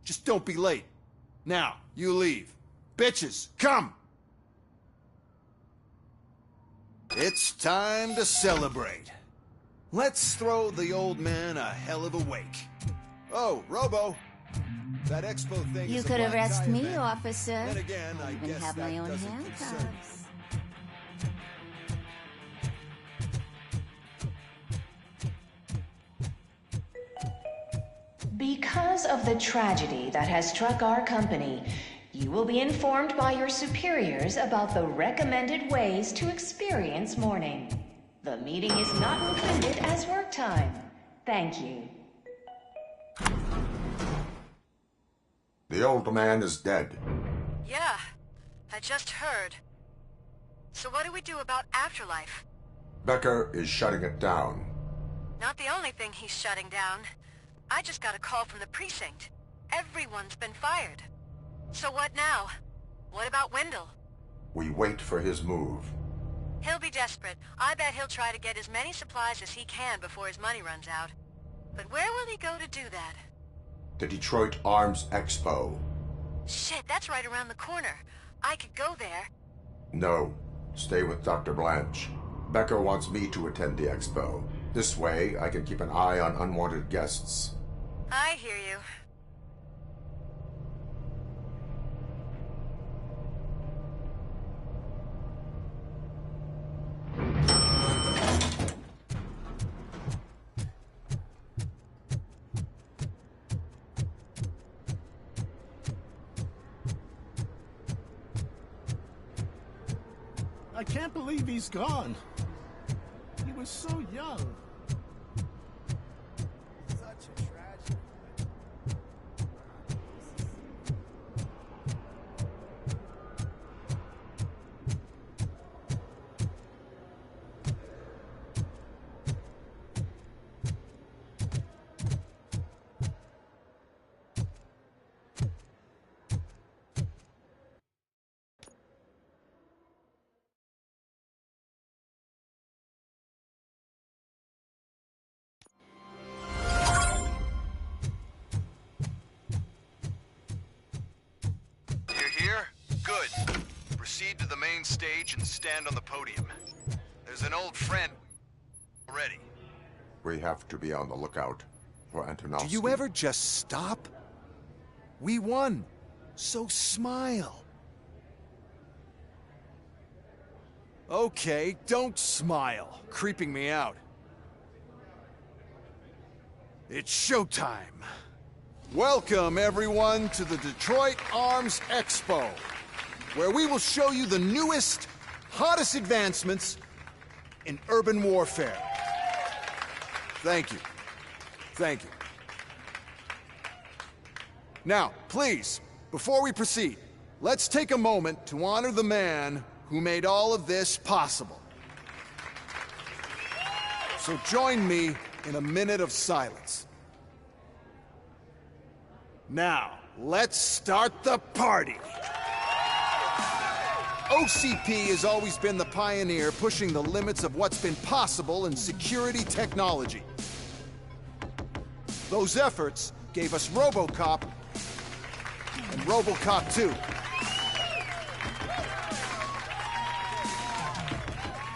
S18: Just don't be late. Now, you leave. Bitches, come! It's time to celebrate. Let's throw the old man a hell of a wake. Oh, Robo, that expo thing
S22: You
S18: is a
S22: could
S18: black
S22: arrest
S18: tie
S22: me,
S18: event.
S22: officer.
S18: Then again, I
S22: even
S18: guess
S22: have
S18: that
S22: my own
S18: doesn't concern you.
S22: handcuffs.
S13: Because of the tragedy that has struck our company, you will be informed by your superiors about the recommended ways to experience mourning. The meeting is not included as work time. Thank you.
S6: The old man is dead.
S11: Yeah, I just heard. So what do we do about Afterlife?
S6: Becker is shutting it down.
S11: Not the only thing he's shutting down. I just got a call from the precinct. Everyone's been fired. So what now? What about Wendell?
S6: We wait for his move.
S11: He'll be desperate. I bet he'll try to get as many supplies as he can before his money runs out. But where will he go to do that?
S6: The Detroit Arms Expo.
S11: Shit, that's right around the corner. I could go there.
S6: No. Stay with Dr. Blanche. Becker wants me to attend the expo. This way, I can keep an eye on unwanted guests.
S11: I hear you.
S16: I can't believe he's gone. He was so young. Such a tragedy.
S18: Here? Good. Proceed to the main stage and stand on the podium. There's an old friend already.
S6: We have to be on the lookout for Antonovsky.
S18: Do you ever just stop? We won. So smile. Okay, don't smile. Creeping me out. It's showtime. Welcome, everyone, to the Detroit Arms Expo, where we will show you the newest, hottest advancements in urban warfare. Thank you. Thank you. Now, please, before we proceed, let's take a moment to honor the man who made all of this possible. So join me in a minute of silence. Now, let's start the party! OCP has always been the pioneer pushing the limits of what's been possible in security technology. Those efforts gave us Robocop and Robocop 2.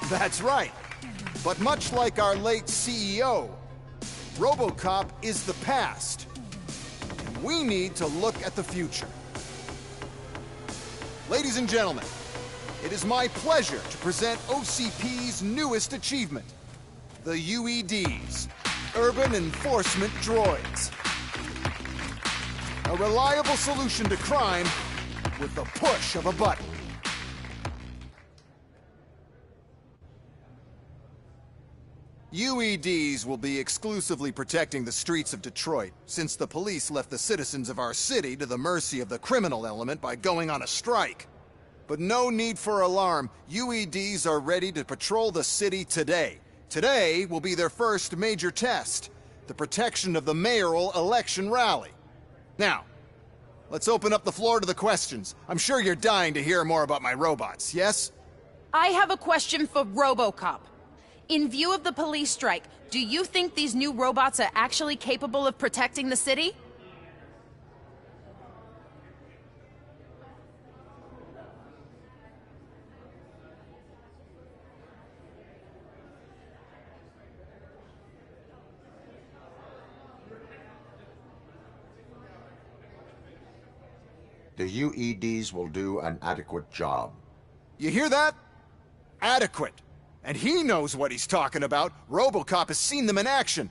S18: That's right. But much like our late CEO, Robocop is the past. We need to look at the future. Ladies and gentlemen, it is my pleasure to present OCP's newest achievement, the UEDs, Urban Enforcement Droids. A reliable solution to crime with the push of a button. UEDs will be exclusively protecting the streets of Detroit, since the police left the citizens of our city to the mercy of the criminal element by going on a strike. But no need for alarm. UEDs are ready to patrol the city today. Today will be their first major test, the protection of the mayoral election rally. Now, let's open up the floor to the questions. I'm sure you're dying to hear more about my robots, yes?
S10: I have a question for Robocop. In view of the police strike, do you think these new robots are actually capable of protecting the city?
S6: The UEDs will do an adequate job.
S18: You hear that? Adequate. And he knows what he's talking about. Robocop has seen them in action.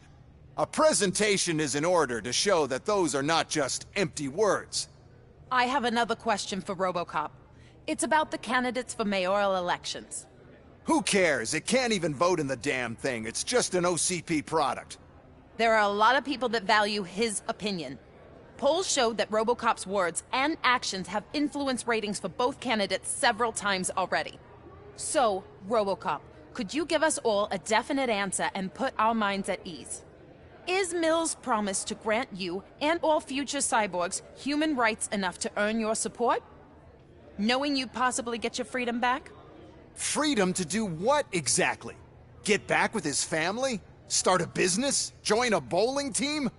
S18: A presentation is in order to show that those are not just empty words.
S10: I have another question for Robocop. It's about the candidates for mayoral elections.
S18: Who cares? It can't even vote in the damn thing. It's just an OCP product.
S10: There are a lot of people that value his opinion. Polls showed that Robocop's words and actions have influenced ratings for both candidates several times already. So, Robocop, could you give us all a definite answer and put our minds at ease? Is Mills' promise to grant you and all future cyborgs human rights enough to earn your support? Knowing you'd possibly get your freedom back?
S18: Freedom to do what exactly? Get back with his family? Start a business? Join a bowling team?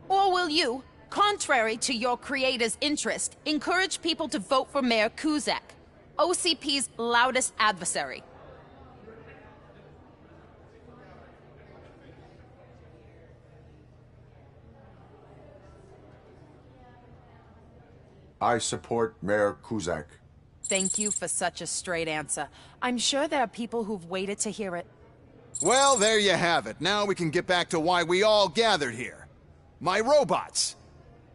S10: Or will you, contrary to your creator's interest, encourage people to vote for Mayor Kuzak, OCP's loudest adversary?
S6: I support Mayor Kuzak.
S10: Thank you for such a straight answer. I'm sure there are people who've waited to hear it.
S18: Well, there you have it. Now we can get back to why we all gathered here. My robots.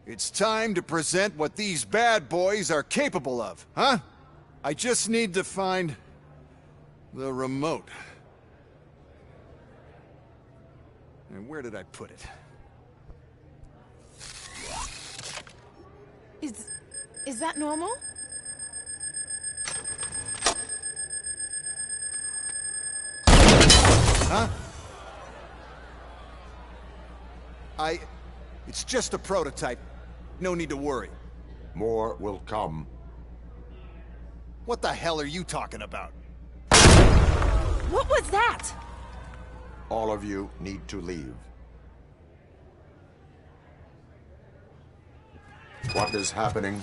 S18: It's time to present what these bad boys are capable of, huh? I just need to find the remote. And where did I put it?
S10: Is that normal?
S18: Huh? It's just a prototype. No need to worry.
S6: More will come.
S18: What the hell are you talking about?
S10: What was that?
S6: All of you need to leave. What is happening?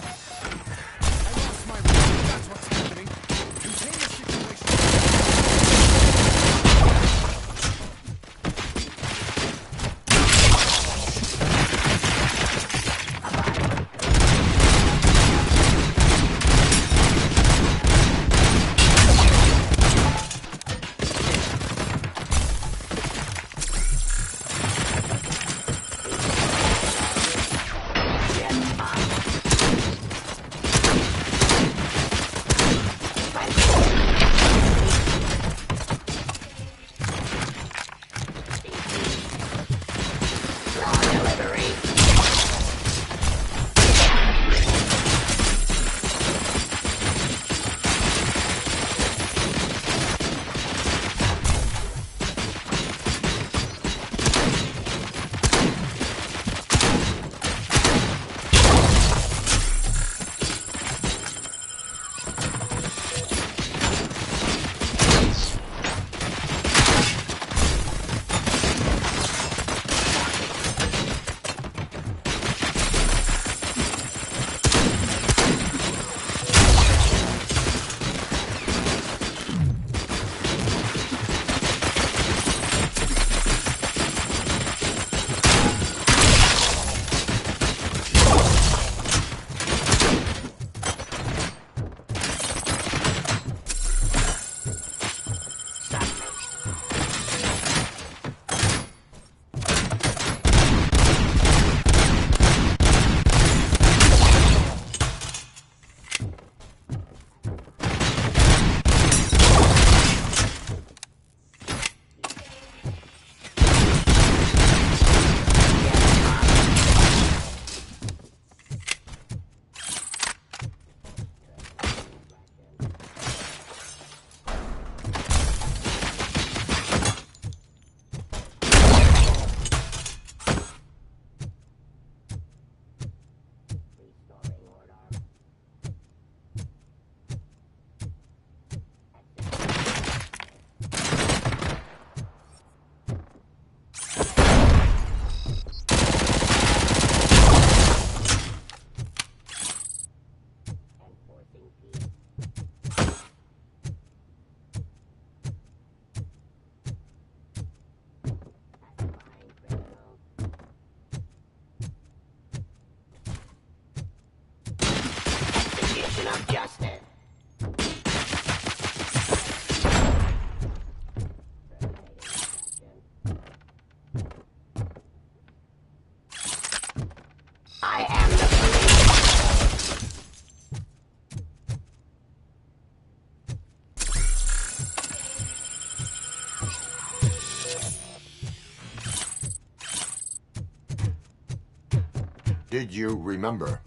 S6: Did you remember?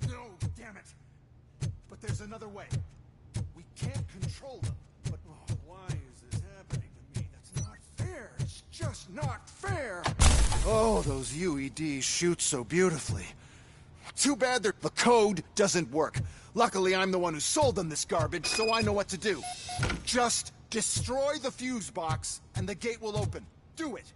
S18: No, damn it. But there's another way. We can't control them. But why is this happening to me? That's not fair. It's just not fair. Oh, those UEDs shoot so beautifully. Too bad the code doesn't work. Luckily, I'm the one who sold them this garbage, so I know what to do. Just destroy the fuse box, and the gate will open. Do it!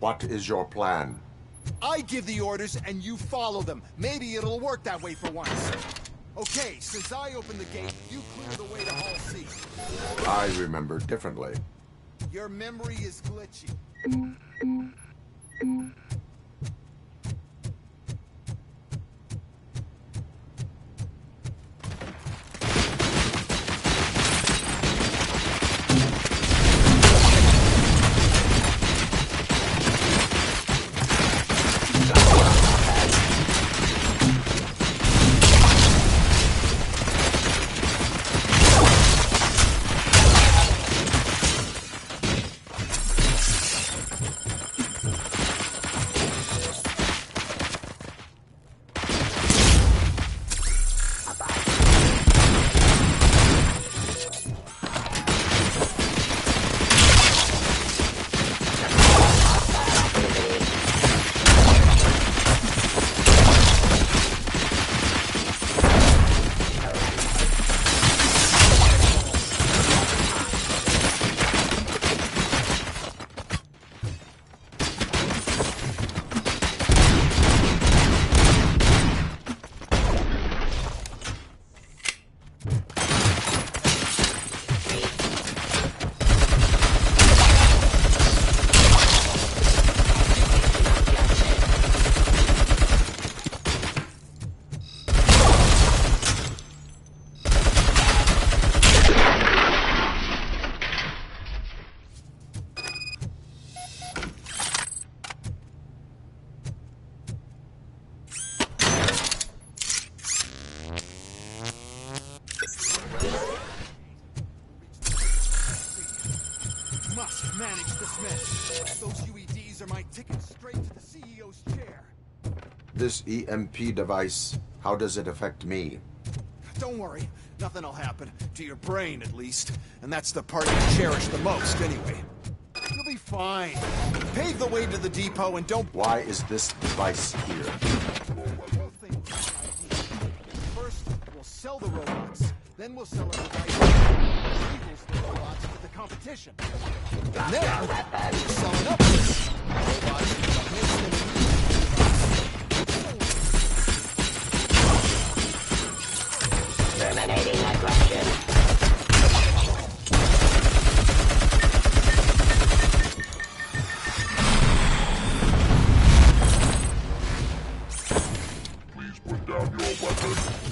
S6: What is your plan?
S18: I give the orders and you follow them. Maybe it'll work that way for once. Okay, since I opened the gate, you clear the way to Hall C.
S6: I remember differently.
S18: Your memory is glitchy. Must manage this mess. Those UEDs are my ticket straight to the CEO's chair.
S6: This EMP device, how does it affect me?
S18: Don't worry, nothing'll happen. To your brain, at least. And that's the part you cherish the most, anyway. You'll be fine. Pave the way to the depot and don't...
S6: Why is this device here?
S18: First, we'll sell the robots. Then we'll sell a device that equals the robots to the competition. And then, we'll sell an upgrade. Robots that makes them
S4: terminating aggression.
S14: Please put down your weapon.